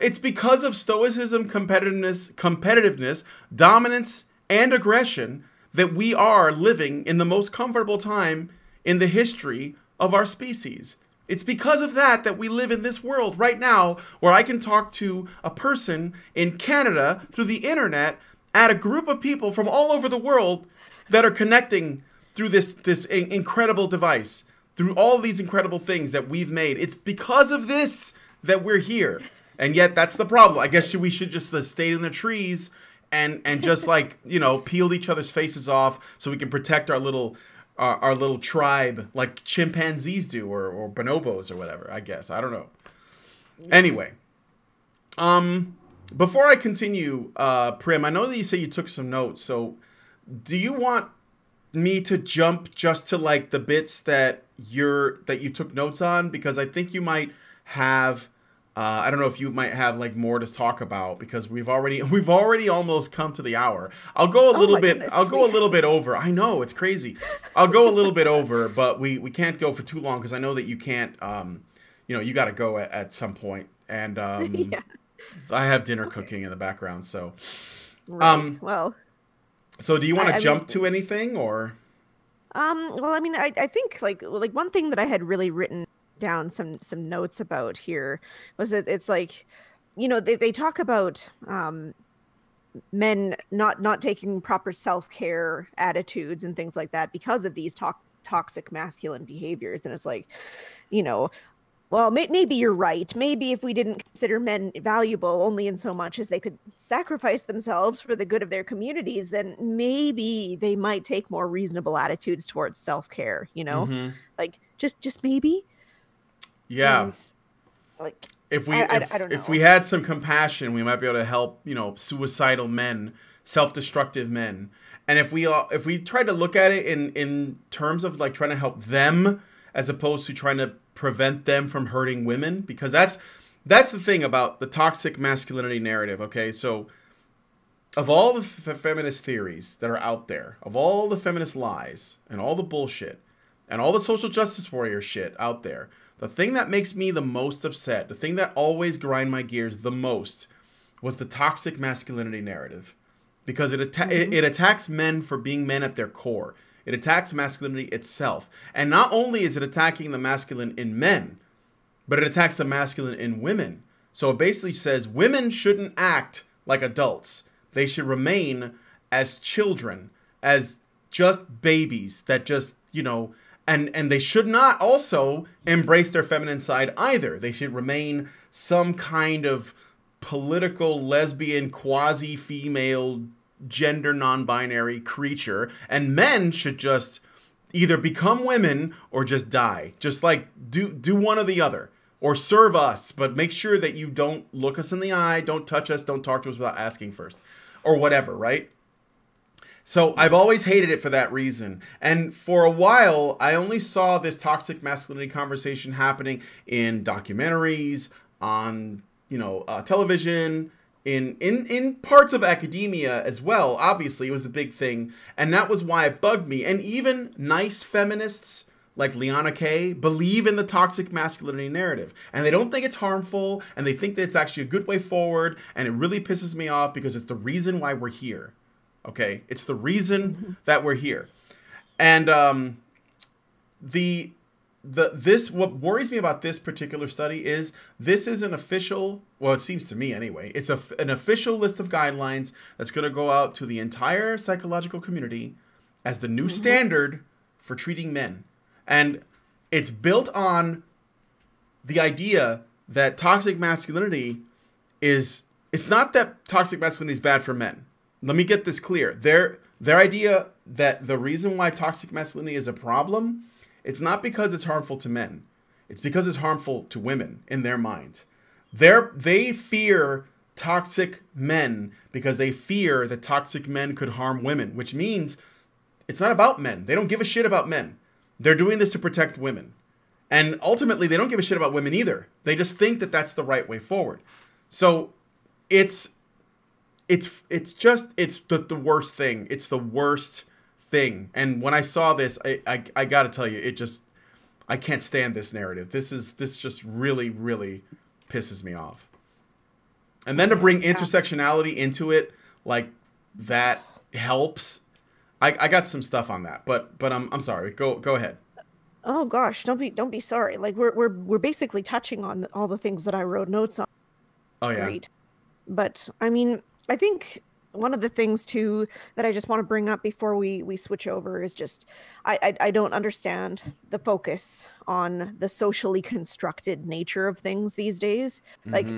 it's because of stoicism, competitiveness, dominance, and aggression that we are living in the most comfortable time in the history of our species. It's because of that we live in this world right now, where I can talk to a person in Canada through the internet at a group of people from all over the world that are connecting through this incredible device, through all these incredible things that we've made. It's because of this that we're here. And yet that's the problem. I guess we should just stay in the trees and just like, you know, peeled each other's faces off so we can protect our little tribe like chimpanzees do or bonobos or whatever, I guess. I don't know. Anyway, before I continue, Prim, I know that you say you took some notes. So do you want me to jump just to like the bits that you took notes on? Because I think you might have I don't know if you might have like more to talk about, because we've already almost come to the hour. I'll go a little bit. I'll go a little bit over. I know, it's crazy. I'll go a little bit over, but we can't go for too long because I know that you can't. You know, you got to go at some point, and Yeah. I have dinner cooking in the background. So, Right. Well, so do you want to I jump mean, to anything or? well, I mean, I think like one thing that I had really written down some notes about here was that it's like, you know, they talk about men not taking proper self-care attitudes and things like that because of these toxic masculine behaviors. And it's like, you know, well, maybe you're right. Maybe if we didn't consider men valuable only in so much as they could sacrifice themselves for the good of their communities, then maybe they might take more reasonable attitudes towards self-care, you know? Mm-hmm. Like just maybe. Yeah. And like If I don't know. if we had some compassion, we might be able to help, you know, suicidal men, self-destructive men. And if we tried to look at it in terms of like trying to help them as opposed to trying to prevent them from hurting women, because that's the thing about the toxic masculinity narrative, okay? So of all the feminist theories that are out there, of all the feminist lies and all the bullshit and all the social justice warrior shit out there, the thing that makes me the most upset, the thing that always grind my gears the most, was the toxic masculinity narrative. Because it attacks men for being men at their core. It attacks masculinity itself. And not only is it attacking the masculine in men, but it attacks the masculine in women. So it basically says women shouldn't act like adults. They should remain as children, as just babies that just, you know, and they should not also embrace their feminine side either. They should remain some kind of political, lesbian, quasi-female, gender non-binary creature, and men should just either become women or just die. Just like do one or the other, or serve us, but make sure that you don't look us in the eye, don't touch us, don't talk to us without asking first, or whatever, right? So I've always hated it for that reason. And for a while, I only saw this toxic masculinity conversation happening in documentaries, on, you know, television, in parts of academia as well. Obviously, it was a big thing. And that was why it bugged me. And even nice feminists like Liana Kay believe in the toxic masculinity narrative. And they don't think it's harmful. And they think that it's actually a good way forward. And it really pisses me off because it's the reason why we're here. Okay, it's the reason that we're here. And what worries me about this particular study is this is an official, well, it seems to me anyway, it's an official list of guidelines that's going to go out to the entire psychological community as the new standard for treating men. And it's built on the idea that toxic masculinity it's not that toxic masculinity is bad for men. Let me get this clear. Their idea that the reason why toxic masculinity is a problem, it's not because it's harmful to men. It's because it's harmful to women in their minds. They fear toxic men because they fear that toxic men could harm women, which means it's not about men. They don't give a shit about men. They're doing this to protect women. And ultimately, they don't give a shit about women either. They just think that that's the right way forward. So it's the worst thing. It's the worst thing. And when I saw this, I got to tell you, I can't stand this narrative. This just really, really pisses me off. And then to bring intersectionality into it, like that helps. I got some stuff on that, but I'm sorry. Go ahead. Oh gosh, don't be sorry. Like we're basically touching on all the things that I wrote notes on. Oh yeah. Great. But I mean, I think one of the things too that I just want to bring up before we switch over is just I don't understand the focus on the socially constructed nature of things these days. Like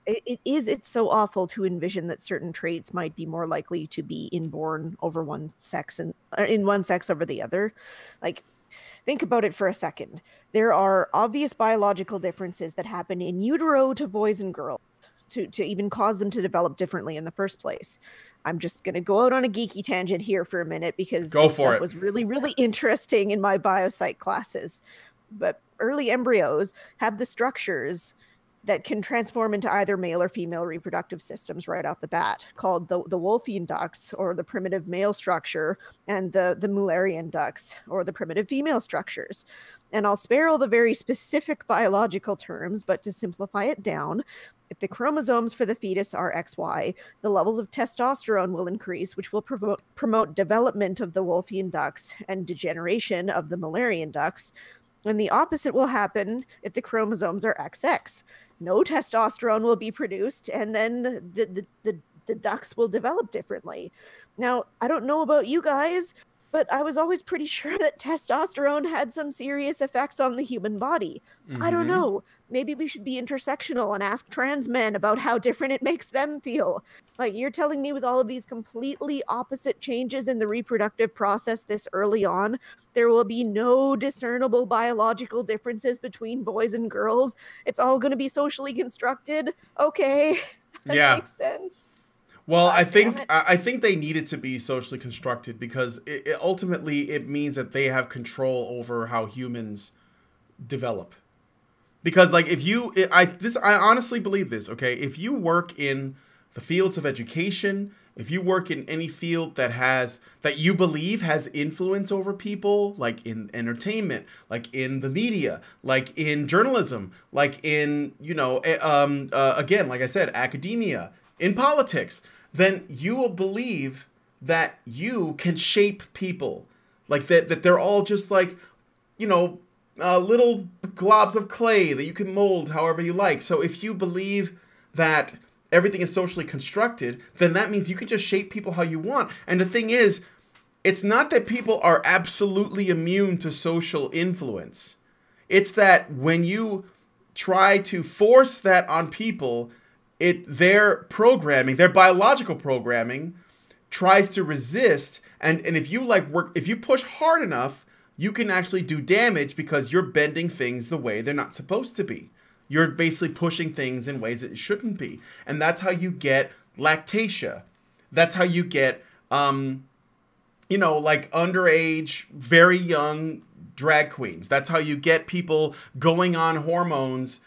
It's so awful to envision that certain traits might be more likely to be inborn over one sex and in one sex over the other. Like, think about it for a second. There are obvious biological differences that happen in utero to boys and girls to even cause them to develop differently in the first place. I'm just going to go out on a geeky tangent here for a minute because this stuff was really, really interesting in my biopsych classes. But early embryos have the structures that can transform into either male or female reproductive systems right off the bat, called the Wolffian ducts, or the primitive male structure, and the Mullerian ducts, or the primitive female structures. And I'll spare all the very specific biological terms, but to simplify it down, if the chromosomes for the fetus are XY, the levels of testosterone will increase, which will promote development of the Wolffian ducts and degeneration of the Mullerian ducts. And the opposite will happen if the chromosomes are XX. No testosterone will be produced, and then the ducts will develop differently. Now, I don't know about you guys, but I was always pretty sure that testosterone had some serious effects on the human body. I don't know. Maybe we should be intersectional and ask trans men about how different it makes them feel. Like, you're telling me with all of these completely opposite changes in the reproductive process this early on, there will be no discernible biological differences between boys and girls. It's all going to be socially constructed. Okay, that makes sense. Well, I think they need it to be socially constructed because ultimately it means that they have control over how humans develop. Because like I honestly believe this, okay? If you work in the fields of education, if you work in any field that you believe has influence over people, like in entertainment, like in the media, like in journalism, like in, again, like I said, academia, in politics, then you will believe that you can shape people. Like that they're all just like, little globs of clay that you can mold however you like. So if you believe that everything is socially constructed, then that means you can just shape people how you want. And the thing is, it's not that people are absolutely immune to social influence. It's that when you try to force that on people, their programming, their biological programming, tries to resist. And if you push hard enough, you can actually do damage because you're bending things the way they're not supposed to be. You're basically pushing things in ways that it shouldn't be. And that's how you get lactatia. That's how you get, like underage, very young drag queens. That's how you get people going on hormones,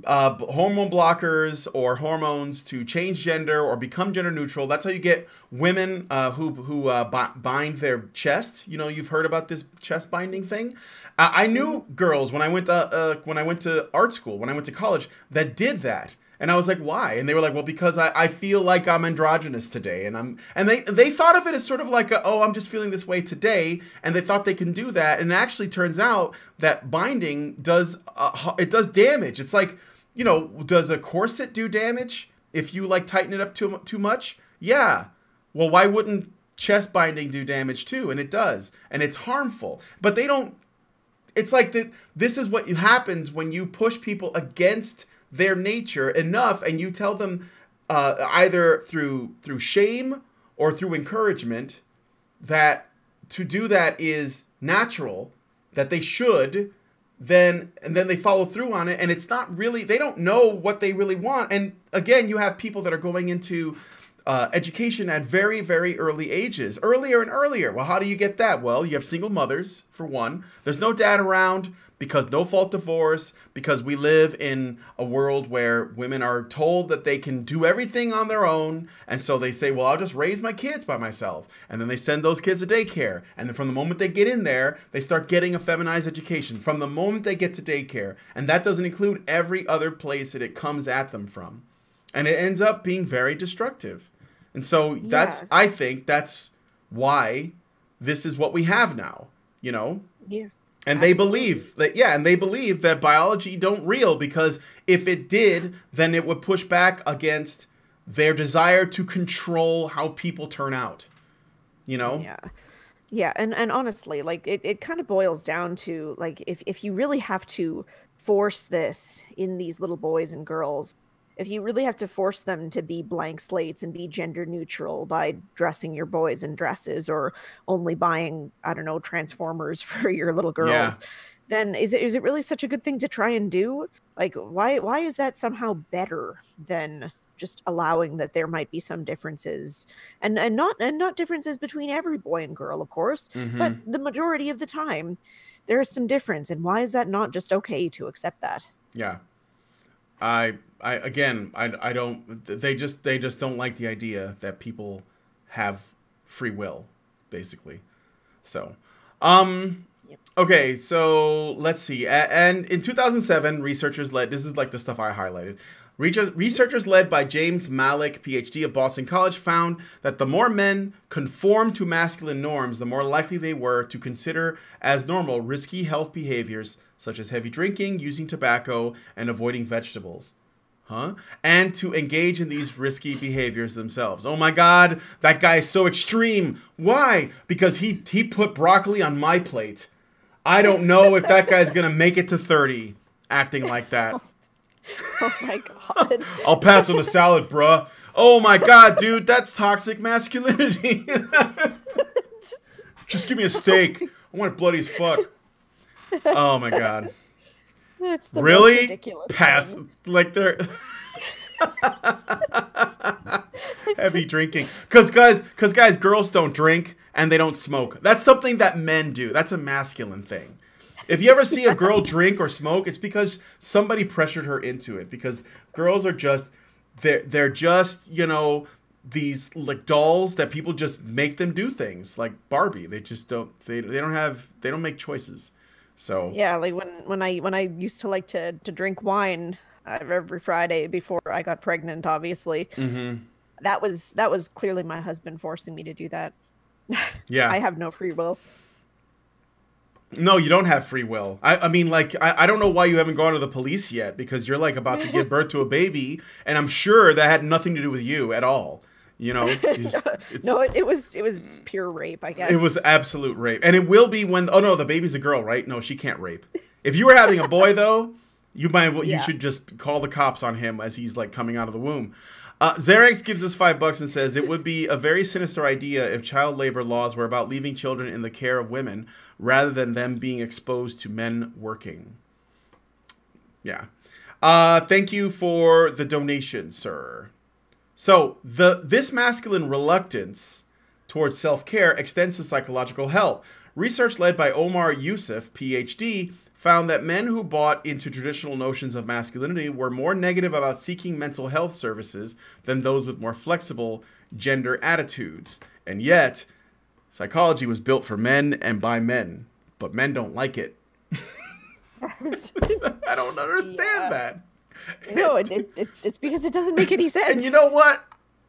hormone blockers or hormones to change gender or become gender neutral. That's how you get women who bind their chest. You've heard about this chest binding thing. I knew girls when I went to art school, when I went to college, that did that. And I was like, why? And they were like, well, because I feel like I'm androgynous today. And they thought of it as sort of like, I'm just feeling this way today. And they thought they can do that. And it actually turns out that binding does damage. It's like, does a corset do damage if you tighten it up too much? Yeah. Well, why wouldn't chest binding do damage too? And it does. And it's harmful. But they don't. It's like that. This is what happens when you push people against their nature enough, and you tell them either through shame or through encouragement that to do that is natural, that they should, and then they follow through on it, and it's not really, they don't know what they really want. And again, you have people that are going into education at very, very early ages, earlier and earlier. Well, how do you get that? Well, you have single mothers, for one. There's no dad around because no fault divorce, because we live in a world where women are told that they can do everything on their own. And so they say, well, I'll just raise my kids by myself. And then they send those kids to daycare. And then from the moment they get in there, they start getting a feminized education from the moment they get to daycare. And that doesn't include every other place that it comes at them from. And it ends up being very destructive. And so I think that's why this is what we have now, Yeah. And absolutely. They believe that biology don't real, because if it did, then it would push back against their desire to control how people turn out, Yeah. Yeah. And honestly, it kind of boils down to if you really have to force this in these little boys and girls, if you really have to force them to be blank slates and be gender neutral by dressing your boys in dresses or only buying, I don't know, Transformers for your little girls, then is it really such a good thing to try and do? Like, why is that somehow better than just allowing that there might be some differences, and not differences between every boy and girl, of course, but the majority of the time there is some difference, and why is that not just okay to accept that? Yeah. I don't, they just don't like the idea that people have free will, basically. So, okay, so let's see. And in 2007, researchers led, this is like the stuff I highlighted. Researchers led by James Malik, PhD of Boston College, found that the more men conformed to masculine norms, the more likely they were to consider as normal risky health behaviors such as heavy drinking, using tobacco, and avoiding vegetables. And to engage in these risky behaviors themselves. Oh my God, that guy is so extreme. Why? Because he put broccoli on my plate. I don't know if that guy's gonna make it to 30 acting like that. Oh my God. I'll pass on the salad, bruh. Oh my God, dude, that's toxic masculinity. Just give me a steak. I want it bloody as fuck. Oh my God. That's the really most ridiculous pass thing. like they're heavy drinking because guys, girls don't drink and they don't smoke. That's something that men do. That's a masculine thing. If you ever see a girl drink or smoke, it's because somebody pressured her into it. Because girls are just they're just, you know, these like dolls that people just make them do things like Barbie. They just don't they don't make choices. So yeah, like when I used to like to drink wine every Friday before I got pregnant, obviously. That was clearly my husband forcing me to do that. Yeah. I have no free will. No, you don't have free will. I mean, like, I don't know why you haven't gone to the police yet, because you're like about to give birth to a baby, and I'm sure that had nothing to do with you at all. You know, no, it was pure rape, I guess. It was absolute rape, and it will be when. Oh no, the baby's a girl, right? No, she can't rape. If you were having a boy, though, you should just call the cops on him as he's like coming out of the womb. Xerex gives us $5 and says it would be a very sinister idea if child labor laws were about leaving children in the care of women rather than them being exposed to men working. Yeah. Thank you for the donation, sir. So this masculine reluctance towards self-care extends to psychological health. Research led by Omar Youssef, PhD, found that men who bought into traditional notions of masculinity were more negative about seeking mental health services than those with more flexible gender attitudes. And yet, psychology was built for men and by men, but men don't like it. I don't understand that. No, it's because it doesn't make any sense. And you know what?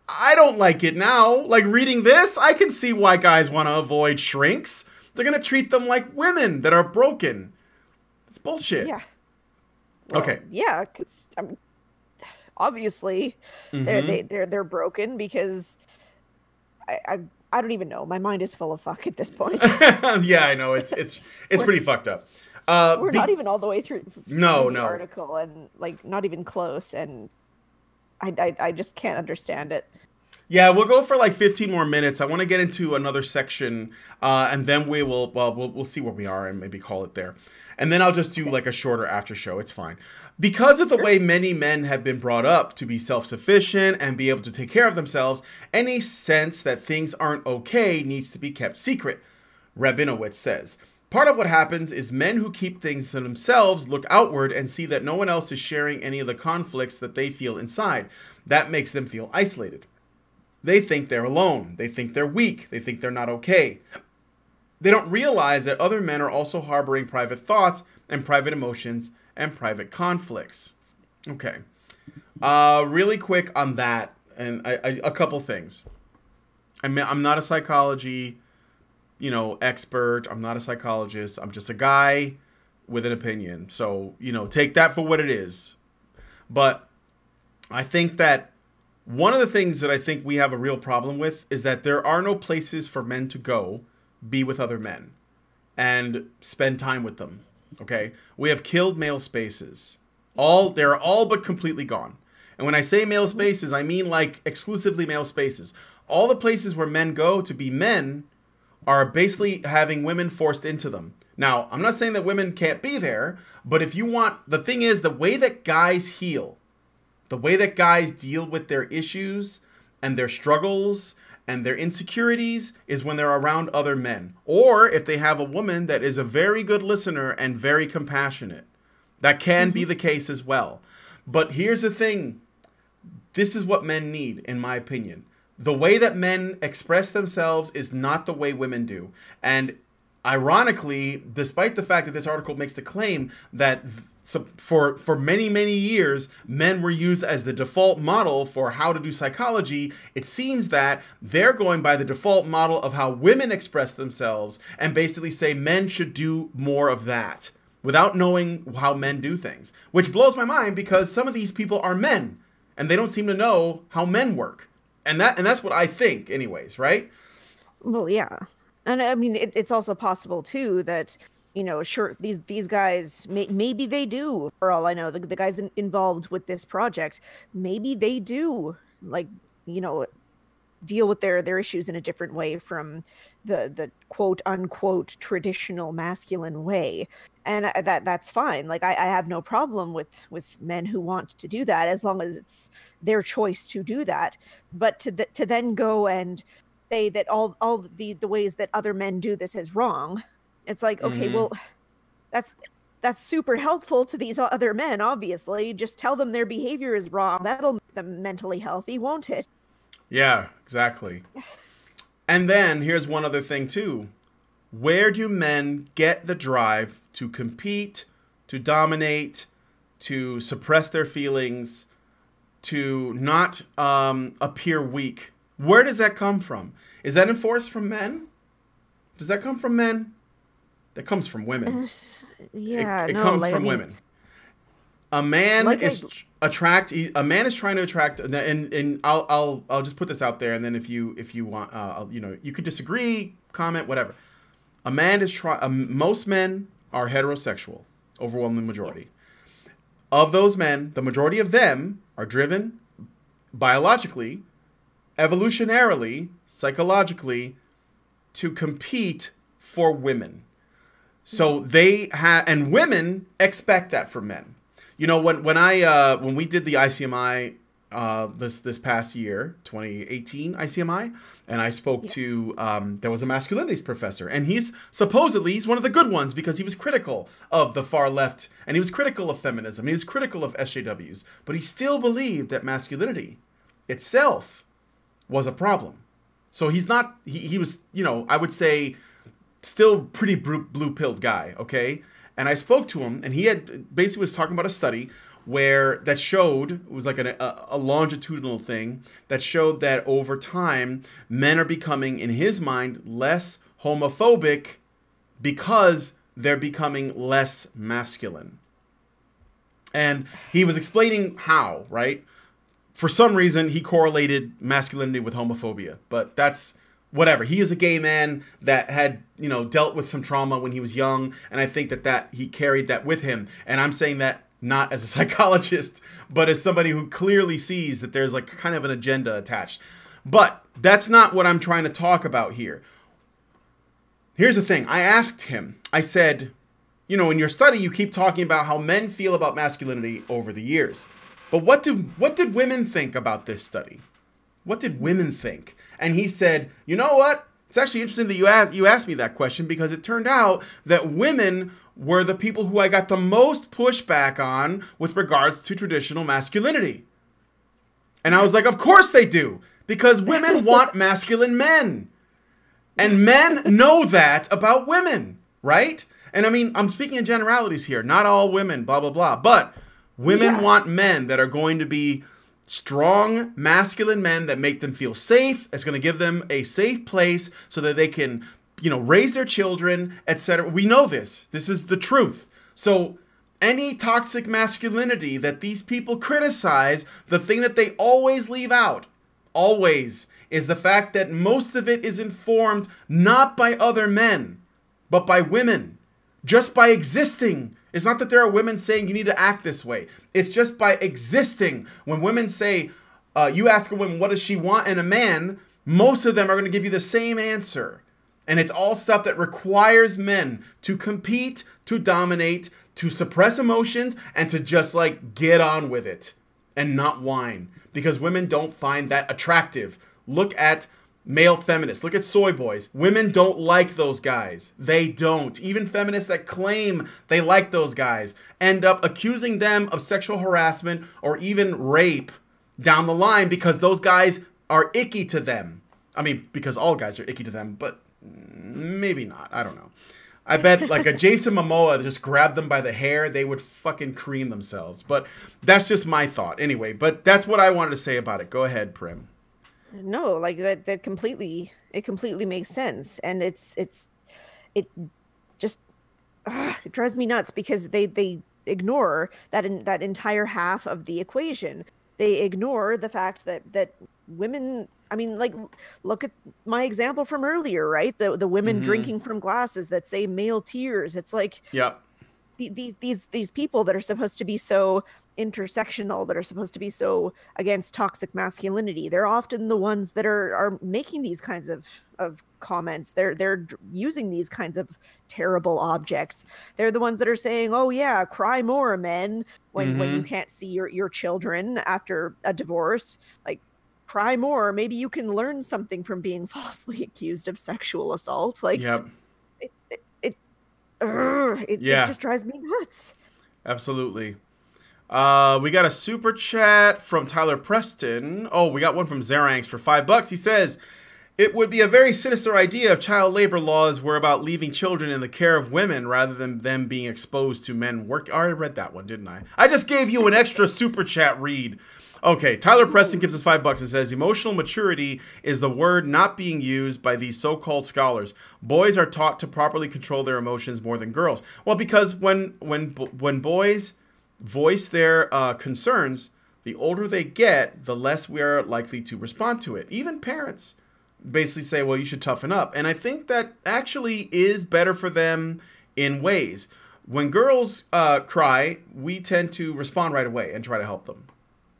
I don't like it now. Like reading this, I can see why guys want to avoid shrinks. They're going to treat them like women that are broken. It's bullshit. Yeah. Well, okay. Yeah, because obviously they're broken because I don't even know. My mind is full of fuck at this point. Yeah, I know it's pretty fucked up. We're not even all the way through the article, and like not even close, and I just can't understand it. Yeah, we'll go for like 15 more minutes. I want to get into another section, and then we'll see where we are and maybe call it there. And then I'll just do like a shorter after show. It's fine. Because of the way many men have been brought up to be self-sufficient and be able to take care of themselves, any sense that things aren't okay needs to be kept secret, Rabinowitz says. Part of what happens is men who keep things to themselves look outward and see that no one else is sharing any of the conflicts that they feel inside. That makes them feel isolated. They think they're alone. They think they're weak. They think they're not okay. They don't realize that other men are also harboring private thoughts and private emotions and private conflicts. Okay. Really quick on that, and a couple things. I mean, I'm not a psychology, expert. I'm not a psychologist. I'm just a guy with an opinion. So, take that for what it is. But I think that one of the things that I think we have a real problem with is that there are no places for men to go be with other men and spend time with them. Okay, we have killed male spaces. They're all but completely gone. And when I say male spaces, I mean like exclusively male spaces. All the places where men go to be men are basically having women forced into them. Now, I'm not saying that women can't be there, but if you want, the thing is, the way that guys heal, the way that guys deal with their issues and their struggles and their insecurities is when they're around other men. Or if they have a woman that is a very good listener and very compassionate. That can be the case as well. But here's the thing. This is what men need, in my opinion. The way that men express themselves is not the way women do. And ironically, despite the fact that this article makes the claim that for many, many years, men were used as the default model for how to do psychology, it seems that they're going by the default model of how women express themselves and basically say men should do more of that without knowing how men do things, which blows my mind because some of these people are men and they don't seem to know how men work. And that's what I think anyways, right? Well, yeah. And I mean, it's also possible too that, you know, sure, these guys, maybe they do, for all I know, the guys involved with this project, maybe they do, like, you know, deal with their issues in a different way from the quote unquote traditional masculine way. And that's fine. Like, I have no problem with men who want to do that as long as it's their choice to do that. But to then go and say that all the ways that other men do this is wrong. It's like, okay, well, that's super helpful to these other men, obviously. Just tell them their behavior is wrong. That'll make them mentally healthy, won't it? Yeah, exactly. And then here's one other thing too. Where do men get the drive to compete, to dominate, to suppress their feelings, to not appear weak? Where does that come from? Is that enforced from men? Does that come from men? That comes from women. Yeah, it comes from women. A man is a man is trying to attract, and I'll just put this out there, and then if you want, you know, you could disagree, comment, whatever. A man is most men are heterosexual, overwhelming majority. Of those men, the majority of them are driven biologically, evolutionarily, psychologically, to compete for women. So they have, and women expect that from men. You know, when we did the ICMI this past year, 2018 ICMI, and I spoke to there was a masculinities professor, and he's one of the good ones because he was critical of the far left, and he was critical of feminism, and he was critical of SJWs, but he still believed that masculinity itself was a problem. So he's not, he was, you know, I would say still pretty blue-pilled guy, okay? And I spoke to him, and he had basically was talking about a study that showed, it was like a longitudinal thing, that showed that over time, men are becoming, in his mind, less homophobic because they're becoming less masculine. And he was explaining how, right? For some reason, he correlated masculinity with homophobia, but that's whatever. He is a gay man that had, you know, dealt with some trauma when he was young, and I think that he carried that with him. And I'm saying that not as a psychologist, but as somebody who clearly sees that there's like kind of an agenda attached. But that's not what I'm trying to talk about here. Here's the thing. I asked him, I said, you know, in your study, you keep talking about how men feel about masculinity over the years. But what did women think about this study? What did women think? And he said, you know what? It's actually interesting that you asked me that question, because it turned out that women were the people who I got the most pushback on with regards to traditional masculinity. And I was like, of course they do, because women want masculine men. And men know that about women, right? And I mean, I'm speaking in generalities here. Not all women, blah, blah, blah. But women want men that are going to be strong, masculine men that make them feel safe. It's going to give them a safe place so that they can, you know, raise their children, etc. We know this. This is the truth. So any toxic masculinity that these people criticize, the thing that they always leave out, always, is the fact that most of it is informed not by other men, but by women. Just by existing, It's not that there are women saying you need to act this way. It's just by existing. When women say, you ask a woman, what does she want in a man? Most of them are going to give you the same answer. And it's all stuff that requires men to compete, to dominate, to suppress emotions, and to just like get on with it and not whine. Because women don't find that attractive. Look at male feminists. Look at soy boys. Women don't like those guys. They don't. Even feminists that claim they like those guys end up accusing them of sexual harassment or even rape down the line because those guys are icky to them. I mean, because all guys are icky to them, but maybe not. I don't know. I bet like a Jason Momoa just grabbed them by the hair, they would fucking cream themselves. But that's just my thought. Anyway, but that's what I wanted to say about it. Go ahead, Prim. No, like that completely, it completely makes sense. And it just, it drives me nuts because they ignore that entire half of the equation. They ignore the fact that women, I mean, like, look at my example from earlier, right? The women drinking from glasses that say male tears. It's like, yep. These people that are supposed to be so intersectional, that are supposed to be so against toxic masculinity, they're often the ones that are making these kinds of comments. They're using these kinds of terrible objects. They're the ones that are saying, oh yeah, cry more, men, when you can't see your children after a divorce. Like, cry more, maybe you can learn something from being falsely accused of sexual assault. Like, yep. It just drives me nuts. Absolutely. We got a super chat from Tyler Preston. Oh, we got one from Zeranx for $5. He says, it would be a very sinister idea if child labor laws were about leaving children in the care of women rather than them being exposed to men work. I already read that one, didn't I? I just gave you an extra super chat read. Okay, Tyler Preston gives us $5 and says, emotional maturity is the word not being used by these so-called scholars. Boys are taught to properly control their emotions more than girls. Well, because when boys voice their concerns, the older they get, the less we are likely to respond to it. Even parents basically say, well, you should toughen up. And I think that actually is better for them in ways. When girls cry, we tend to respond right away and try to help them.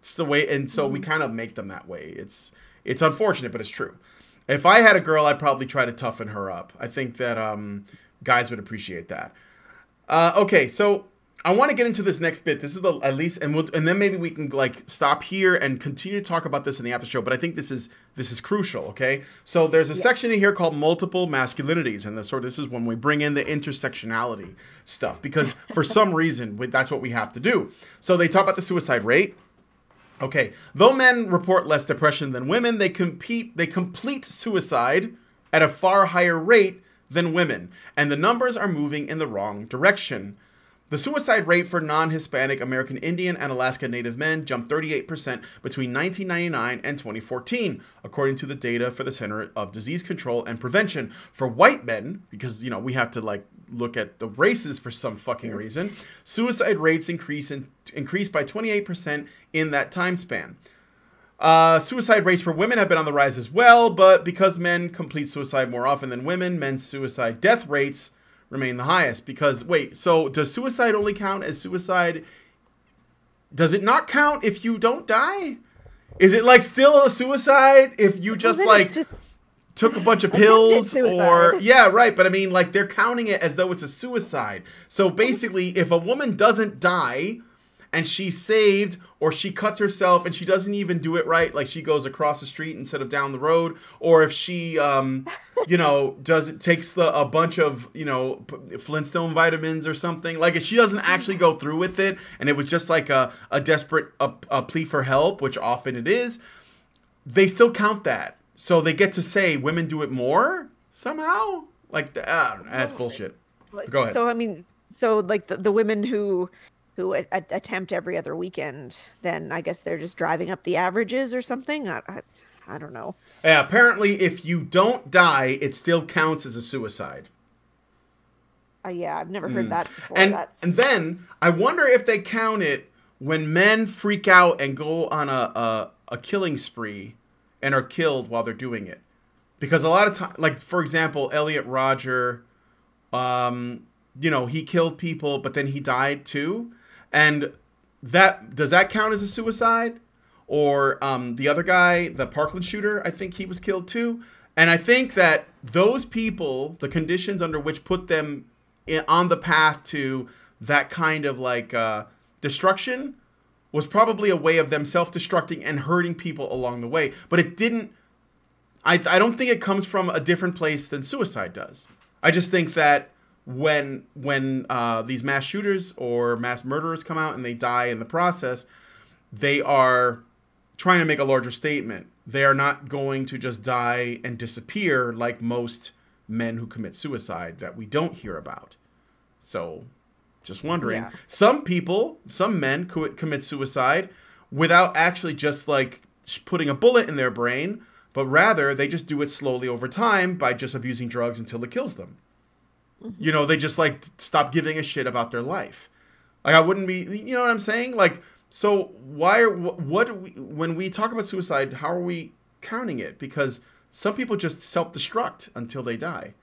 It's the way, and so we kind of make them that way. It's unfortunate, but it's true. If I had a girl, I'd probably try to toughen her up. I think that guys would appreciate that. Okay, so I want to get into this next bit. This is the at least, and then maybe we can like stop here and continue to talk about this in the after show. But I think this is crucial. Okay, so there's a section in here called multiple masculinities, and this is when we bring in the intersectionality stuff because for some reason that's what we have to do. So they talk about the suicide rate. Okay, though men report less depression than women, they complete suicide at a far higher rate than women, and the numbers are moving in the wrong direction. The suicide rate for non-Hispanic American Indian and Alaska Native men jumped 38% between 1999 and 2014, according to the data for the Center of Disease Control and Prevention. For white men, because we have to like look at the races for some fucking reason, suicide rates increased by 28% in that time span. Suicide rates for women have been on the rise as well, but because men complete suicide more often than women, men's suicide death rates remain the highest. Because, wait, so does suicide only count as suicide? Does it not count if you don't die? Is it like still a suicide if you just took a bunch of pills or yeah, right. But I mean, like they're counting it as though it's a suicide. So basically, if a woman doesn't die and she's saved, or she cuts herself and she doesn't even do it right, like she goes across the street instead of down the road, or if she, takes a bunch of, Flintstone vitamins or something, like if she doesn't actually go through with it, and it was just like a desperate plea for help, which often it is, they still count that. So they get to say women do it more somehow. Like, that's bullshit. Go ahead. So, I mean, like the women who attempt every other weekend, then I guess they're just driving up the averages or something. I don't know. Yeah, apparently if you don't die, it still counts as a suicide. Yeah, I've never heard that before. And then I wonder if they count it when men freak out and go on a killing spree and are killed while they're doing it. Because a lot of time, like for example, Elliot Rodger, you know, he killed people, but then he died too. And does that count as a suicide? Or the other guy, the Parkland shooter, I think he was killed too. And I think that those people, the conditions under which put them on the path to that kind of like destruction was probably a way of them self-destructing and hurting people along the way. But it didn't, I don't think it comes from a different place than suicide does. I just think that when these mass shooters or mass murderers come out and they die in the process, they are trying to make a larger statement. They are not going to just die and disappear like most men who commit suicide that we don't hear about. So, just wondering. Yeah. Some people, some men commit suicide without actually just like putting a bullet in their brain, but rather they just do it slowly over time by just abusing drugs until it kills them. Mm-hmm. You know, they just like stop giving a shit about their life. Like I wouldn't be, you know what I'm saying? Like, so when we talk about suicide, how are we counting it? Because some people just self-destruct until they die,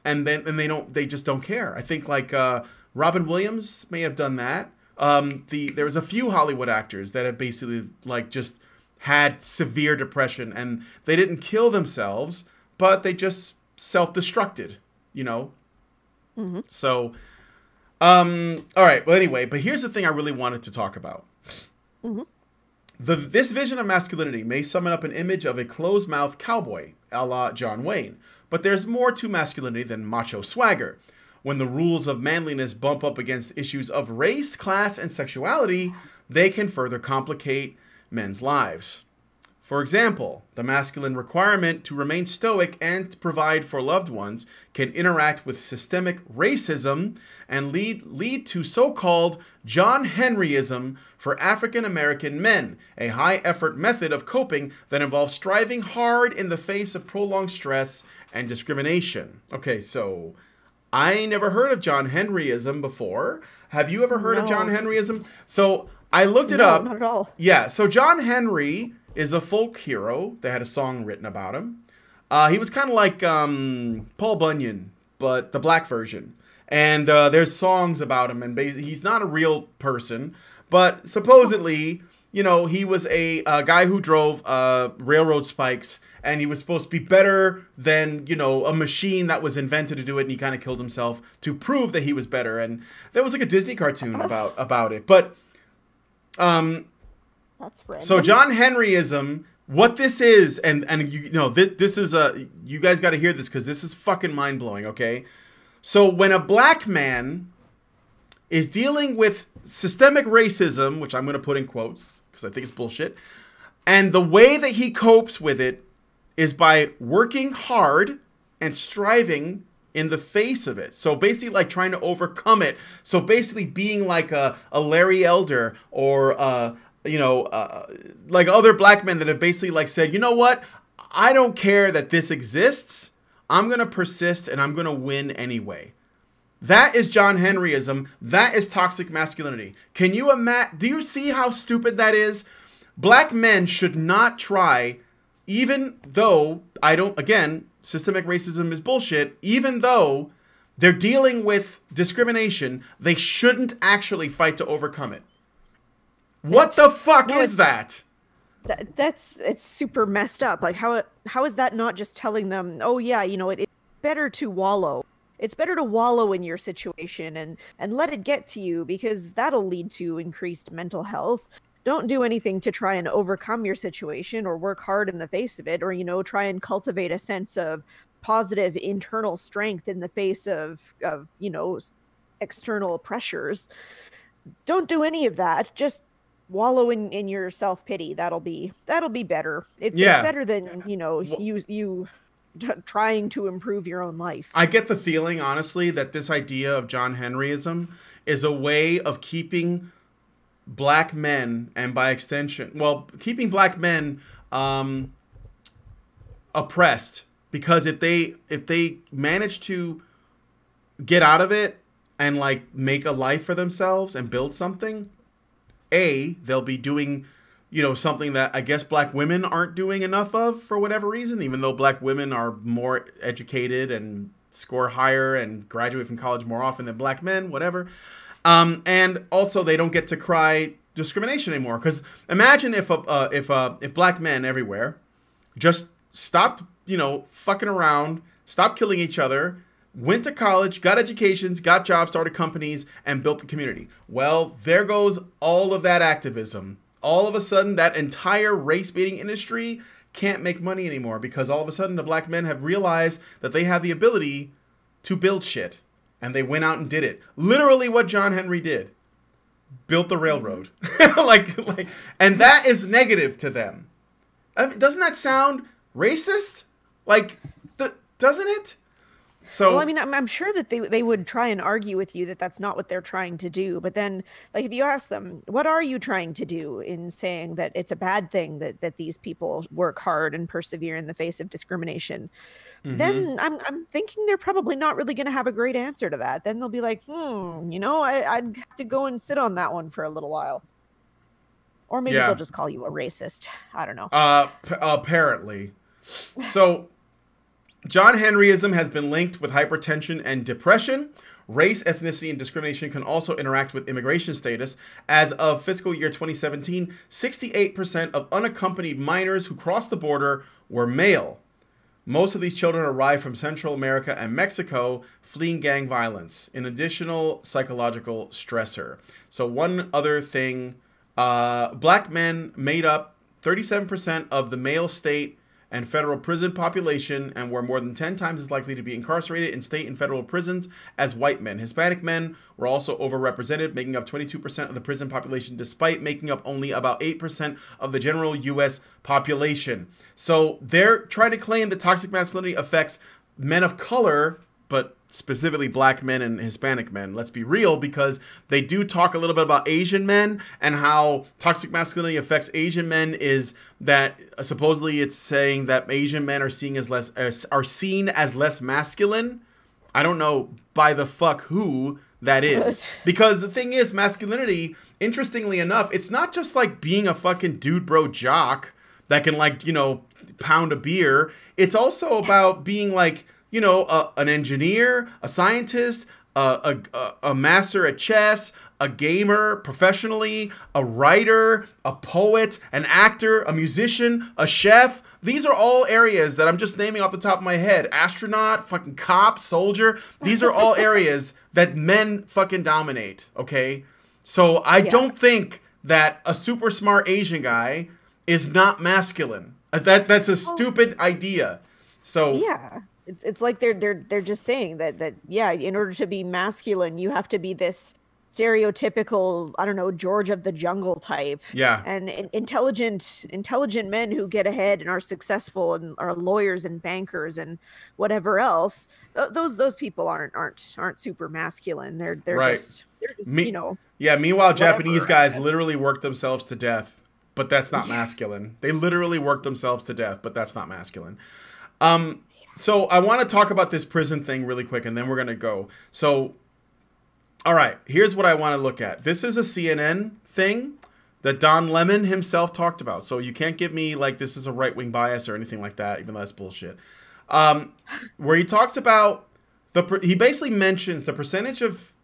and they just don't care. I think like Robin Williams may have done that. There was a few Hollywood actors that have basically like just had severe depression, and they didn't kill themselves, but they just self-destructed. You know. Mm-hmm. So, all right. Well, anyway, but here's the thing I really wanted to talk about. Mm-hmm. This vision of masculinity may summon up an image of a closed-mouthed cowboy, a la John Wayne. But there's more to masculinity than macho swagger. When the rules of manliness bump up against issues of race, class, and sexuality, they can further complicate men's lives. For example, the masculine requirement to remain stoic and provide for loved ones can interact with systemic racism and lead to so-called John Henryism for African American men, a high-effort method of coping that involves striving hard in the face of prolonged stress and discrimination. Okay, so I never heard of John Henryism before. Have you ever heard of John Henryism? So I looked it up. Not at all. Yeah, so John Henry is a folk hero. They had a song written about him. He was kind of like Paul Bunyan, but the black version. And there's songs about him, and he's not a real person, but supposedly, you know, he was a guy who drove railroad spikes, and he was supposed to be better than, you know, a machine that was invented to do it, and he kind of killed himself to prove that he was better. And there was like a Disney cartoon about it. But that's random. So John Henryism, what this is, and you know, this is you guys got to hear this because this is fucking mind blowing. Okay, so when a black man is dealing with systemic racism, which I'm going to put in quotes because I think it's bullshit, and the way that he copes with it is by working hard and striving in the face of it. So basically like trying to overcome it. So basically being like a Larry Elder or you know, like other black men that have basically like said, you know what? I don't care that this exists. I'm going to persist and I'm going to win anyway. That is John Henryism. That is toxic masculinity. Can you imagine? Do you see how stupid that is? Black men should not try, even though again, systemic racism is bullshit, even though they're dealing with discrimination, they shouldn't actually fight to overcome it. What the fuck is that? It's super messed up. Like how is that not just telling them, oh yeah, you know, it's better to wallow. It's better to wallow in your situation and let it get to you because that'll lead to increased mental health. Don't do anything to try and overcome your situation or work hard in the face of it or, you know, try and cultivate a sense of positive internal strength in the face of you know, external pressures. Don't do any of that. Just wallow in your self-pity. That'll be better. It's better than, you know, you trying to improve your own life. I get the feeling, honestly, that this idea of John Henryism is a way of keeping black men, and by extension, well, keeping black men oppressed, because if they manage to get out of it and like make a life for themselves and build something, they'll be doing, you know, something that I guess black women aren't doing enough of for whatever reason, even though black women are more educated and score higher and graduate from college more often than black men, whatever. And also they don't get to cry discrimination anymore. Because imagine if black men everywhere just stopped, fucking around, stopped killing each other, went to college, got educations, got jobs, started companies, and built the community. Well, there goes all of that activism. All of a sudden, that entire race-baiting industry can't make money anymore because all of a sudden the black men have realized that they have the ability to build shit. And they went out and did it. Literally what John Henry did. Built the railroad. And that is negative to them. I mean, doesn't that sound racist? Doesn't it? So, well, I mean, I'm sure that they would try and argue with you that that's not what they're trying to do. But then, if you ask them, what are you trying to do in saying that it's a bad thing that these people work hard and persevere in the face of discrimination? Then I'm thinking they're probably not really going to have a great answer to that. Then they'll be like, I'd have to go and sit on that one for a little while. Or maybe they'll just call you a racist. I don't know. Apparently. So John Henryism has been linked with hypertension and depression. Race, ethnicity, and discrimination can also interact with immigration status. As of fiscal year 2017, 68% of unaccompanied minors who crossed the border were male. Most of these children arrived from Central America and Mexico, fleeing gang violence, an additional psychological stressor. So one other thing, black men made up 37% of the male state and federal prison population and were more than 10 times as likely to be incarcerated in state and federal prisons as white men. Hispanic men were also overrepresented, making up 22% of the prison population, despite making up only about 8% of the general U.S. population. So they're trying to claim that toxic masculinity affects men of color, but specifically black men and Hispanic men. Let's be real, because they do talk a little bit about Asian men and how toxic masculinity affects Asian men is that supposedly it's saying that Asian men are seen as less masculine. I don't know by the fuck who that is. Because the thing is, masculinity, interestingly enough, it's not just like being a fucking dude bro jock that can pound a beer. It's also about being an engineer, a scientist, a master at chess, a gamer professionally, a writer, a poet, an actor, a musician, a chef. These are all areas that I'm just naming off the top of my head. Astronaut, fucking cop, soldier. These are all areas that men fucking dominate, okay? So I don't think that a super smart Asian guy is not masculine. That's a stupid idea. So yeah. It's like they're just saying that in order to be masculine, you have to be this stereotypical, I don't know, George of the Jungle type. Yeah. And intelligent men who get ahead and are successful and are lawyers and bankers and whatever else. Those people aren't super masculine. They're right. just Yeah. Meanwhile, whatever, Japanese guys literally work themselves to death, but that's not masculine. They literally work themselves to death, but that's not masculine. So I want to talk about this prison thing really quick, and then we're going to go. So, all right, here's what I want to look at. This is a CNN thing that Don Lemon himself talked about. So you can't give me this is a right-wing bias or anything like that, even though that's bullshit. Where he talks about, he basically mentions the percentage of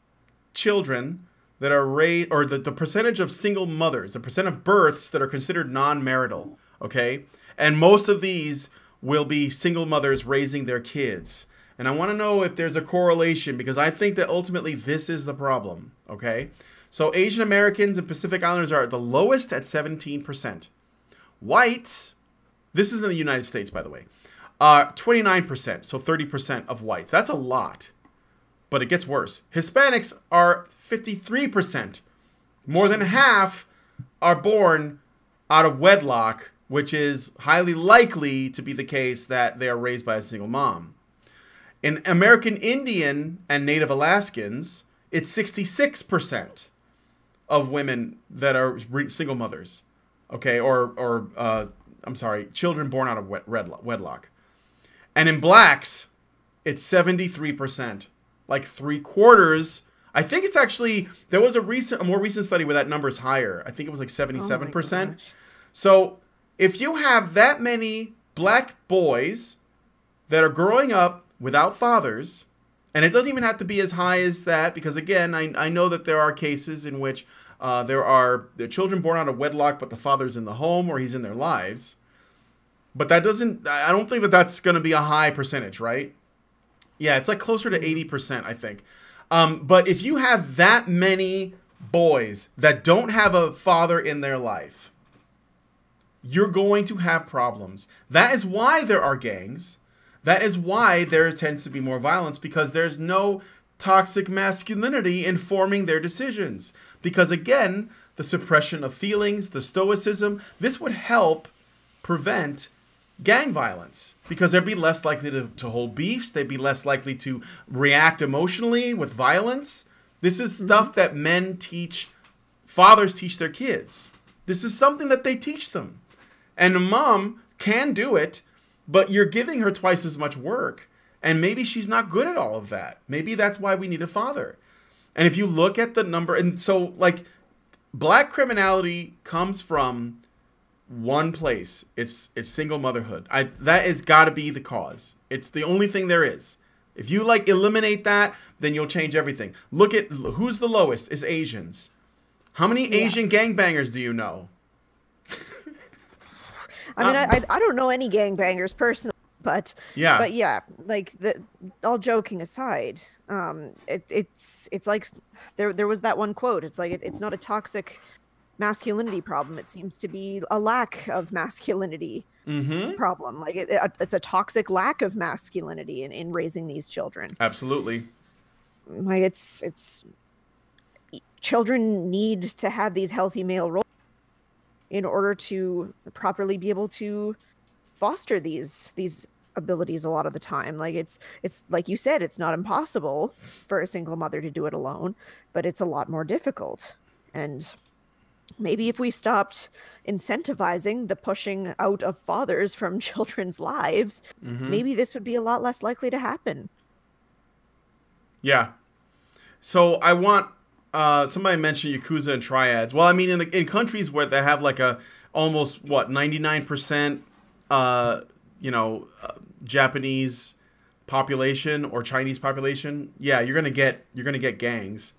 children that are raised, or the percentage of single mothers, the percent of births that are considered non-marital, okay? And most of these will be single mothers raising their kids. And I want to know if there's a correlation, because I think that ultimately this is the problem, okay? So Asian Americans and Pacific Islanders are the lowest at 17%. Whites, this is in the United States, by the way, 29%, so 30% of whites. That's a lot, but it gets worse. Hispanics are 53%. More than half are born out of wedlock, which is highly likely to be the case that they are raised by a single mom. In American Indian and Native Alaskans, it's 66% of women that are single mothers, okay, children born out of wedlock. And in blacks, it's 73%, like 3/4. I think it's actually, there was a more recent study where that number is higher. I think it was like 77%. So if you have that many black boys that are growing up without fathers, and it doesn't even have to be as high as that, because again, I know that there are cases in which there are children born out of wedlock, but the father's in the home or he's in their lives. But I don't think that that's going to be a high percentage, right? Yeah, it's like closer to 80%, I think. But if you have that many boys that don't have a father in their life, you're going to have problems. That is why there are gangs. That is why there tends to be more violence, because there's no toxic masculinity informing their decisions. Because again, the suppression of feelings, the stoicism, this would help prevent gang violence, because they'd be less likely to hold beefs. They'd be less likely to react emotionally with violence. This is stuff that fathers teach their kids. This is something that they teach them. And a mom can do it, but you're giving her twice as much work. And maybe she's not good at all of that. Maybe that's why we need a father. And if you look at the number, and so like black criminality comes from one place. It's single motherhood. That has got to be the cause. It's the only thing there is. If you like eliminate that, then you'll change everything. Look at who's the lowest is Asians. How many Asian gangbangers do you know? I mean, I don't know any gangbangers personally, but yeah, like all joking aside, it's like there was that one quote. It's like it's not a toxic masculinity problem. It seems to be a lack of masculinity problem. Like it's a toxic lack of masculinity in raising these children. Absolutely. Like it's children need to have these healthy male roles in order to properly be able to foster these abilities a lot of the time. Like it's like you said, it's not impossible for a single mother to do it alone, but it's a lot more difficult. And maybe if we stopped incentivizing the pushing out of fathers from children's lives, maybe this would be a lot less likely to happen. Yeah. So I want somebody mentioned Yakuza and triads. Well, I mean, in countries where they have like a almost 99% Japanese population or Chinese population, yeah, you're gonna get gangs.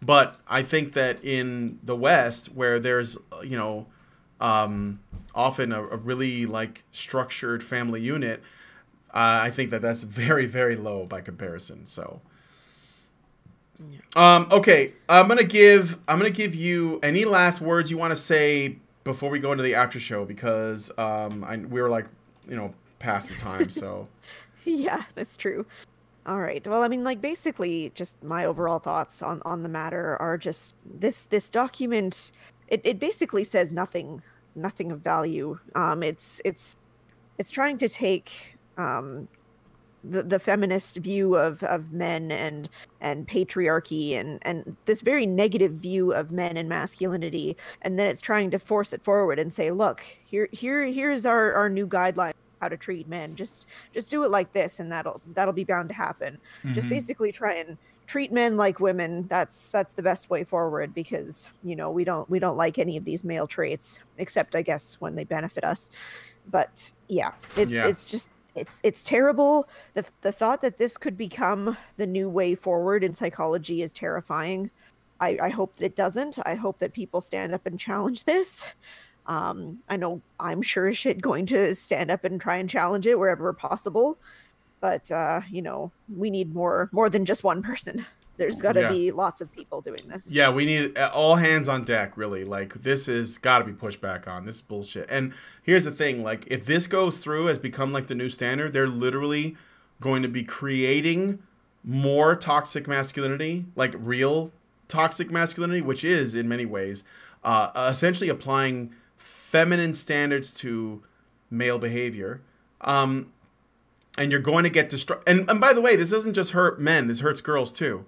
But I think that in the West, where there's often a really like structured family unit, I think that's very, very low by comparison. So. Okay, I'm gonna give you any last words you want to say before we go into the after show, because we were like past the time. So yeah, that's true. All right. Well, I mean, like basically, just my overall thoughts on the matter are just this document. It basically says nothing of value. It's trying to take the feminist view of men and patriarchy and this very negative view of men and masculinity, and then it's trying to force it forward and say, look, here's our new guideline how to treat men. Just do it like this, and that'll be bound to happen. Just basically try and treat men like women. That's the best way forward, because we don't like any of these male traits, except I guess when they benefit us. But yeah, it's just it's terrible. The thought that this could become the new way forward in psychology is terrifying. I hope that it doesn't. I hope that people stand up and challenge this. I know I'm sure as shit going to stand up and try and challenge it wherever possible. But, we need more than just one person. There's got to be lots of people doing this. Yeah, we need all hands on deck, really. Like, this is got to be pushed back on. This is bullshit. And here's the thing. Like, if this goes through as become, like, the new standard, they're literally going to be creating more toxic masculinity, like real toxic masculinity, which is, in many ways, essentially applying feminine standards to male behavior. And you're going to get destroyed. And by the way, this doesn't just hurt men. This hurts girls, too.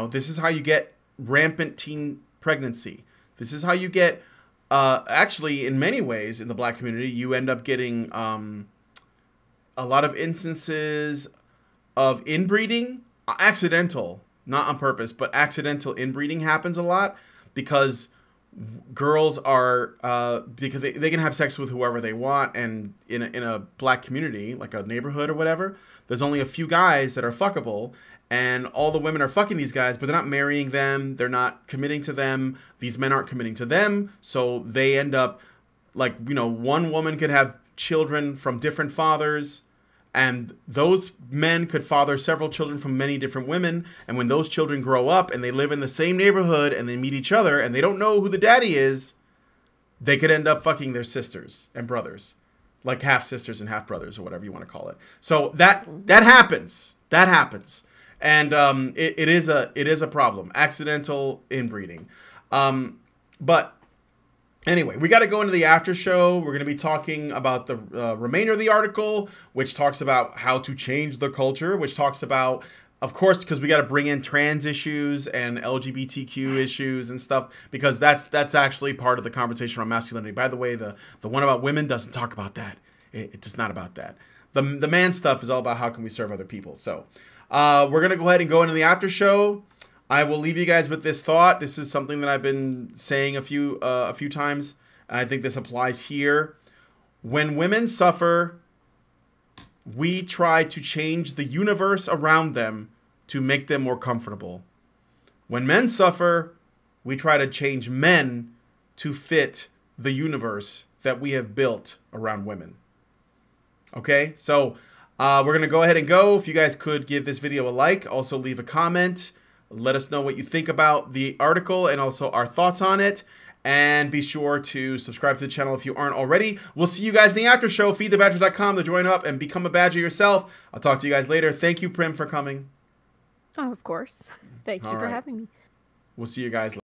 This is how you get rampant teen pregnancy. This is how you get, actually, in many ways, in the black community, you end up getting a lot of instances of inbreeding. Accidental, not on purpose, but accidental inbreeding happens a lot because girls are because they can have sex with whoever they want, and in a black community, like a neighborhood or whatever, there's only a few guys that are fuckable, and all the women are fucking these guys, but they're not marrying them, they're not committing to them, these men aren't committing to them, so they end up like, you know, one woman could have children from different fathers, and those men could father several children from many different women. And when those children grow up and they live in the same neighborhood and they meet each other and they don't know who the daddy is, they could end up fucking their sisters and brothers, like half sisters and half brothers or whatever you want to call it. So that happens. That happens. And it is a problem. Accidental inbreeding. But anyway, we got to go into the after show. We're going to be talking about the remainder of the article, which talks about how to change the culture, which talks about, of course, because we got to bring in trans issues and LGBTQ issues and stuff, because that's actually part of the conversation on masculinity. By the way, the one about women doesn't talk about that. It's not about that. The man stuff is all about how can we serve other people. So we're going to go ahead and go into the after show. I will leave you guys with this thought. This is something that I've been saying a few times, and I think this applies here. When women suffer, we try to change the universe around them to make them more comfortable. When men suffer, we try to change men to fit the universe that we have built around women. Okay, so we're going to go ahead and go. If you guys could give this video a like, also leave a comment. Let us know what you think about the article and also our thoughts on it. And be sure to subscribe to the channel if you aren't already. We'll see you guys in the after show. Feedthebadger.com to join up and become a badger yourself. I'll talk to you guys later. Thank you, Prim, for coming. Oh, of course. Thank you for having me. We'll see you guys later.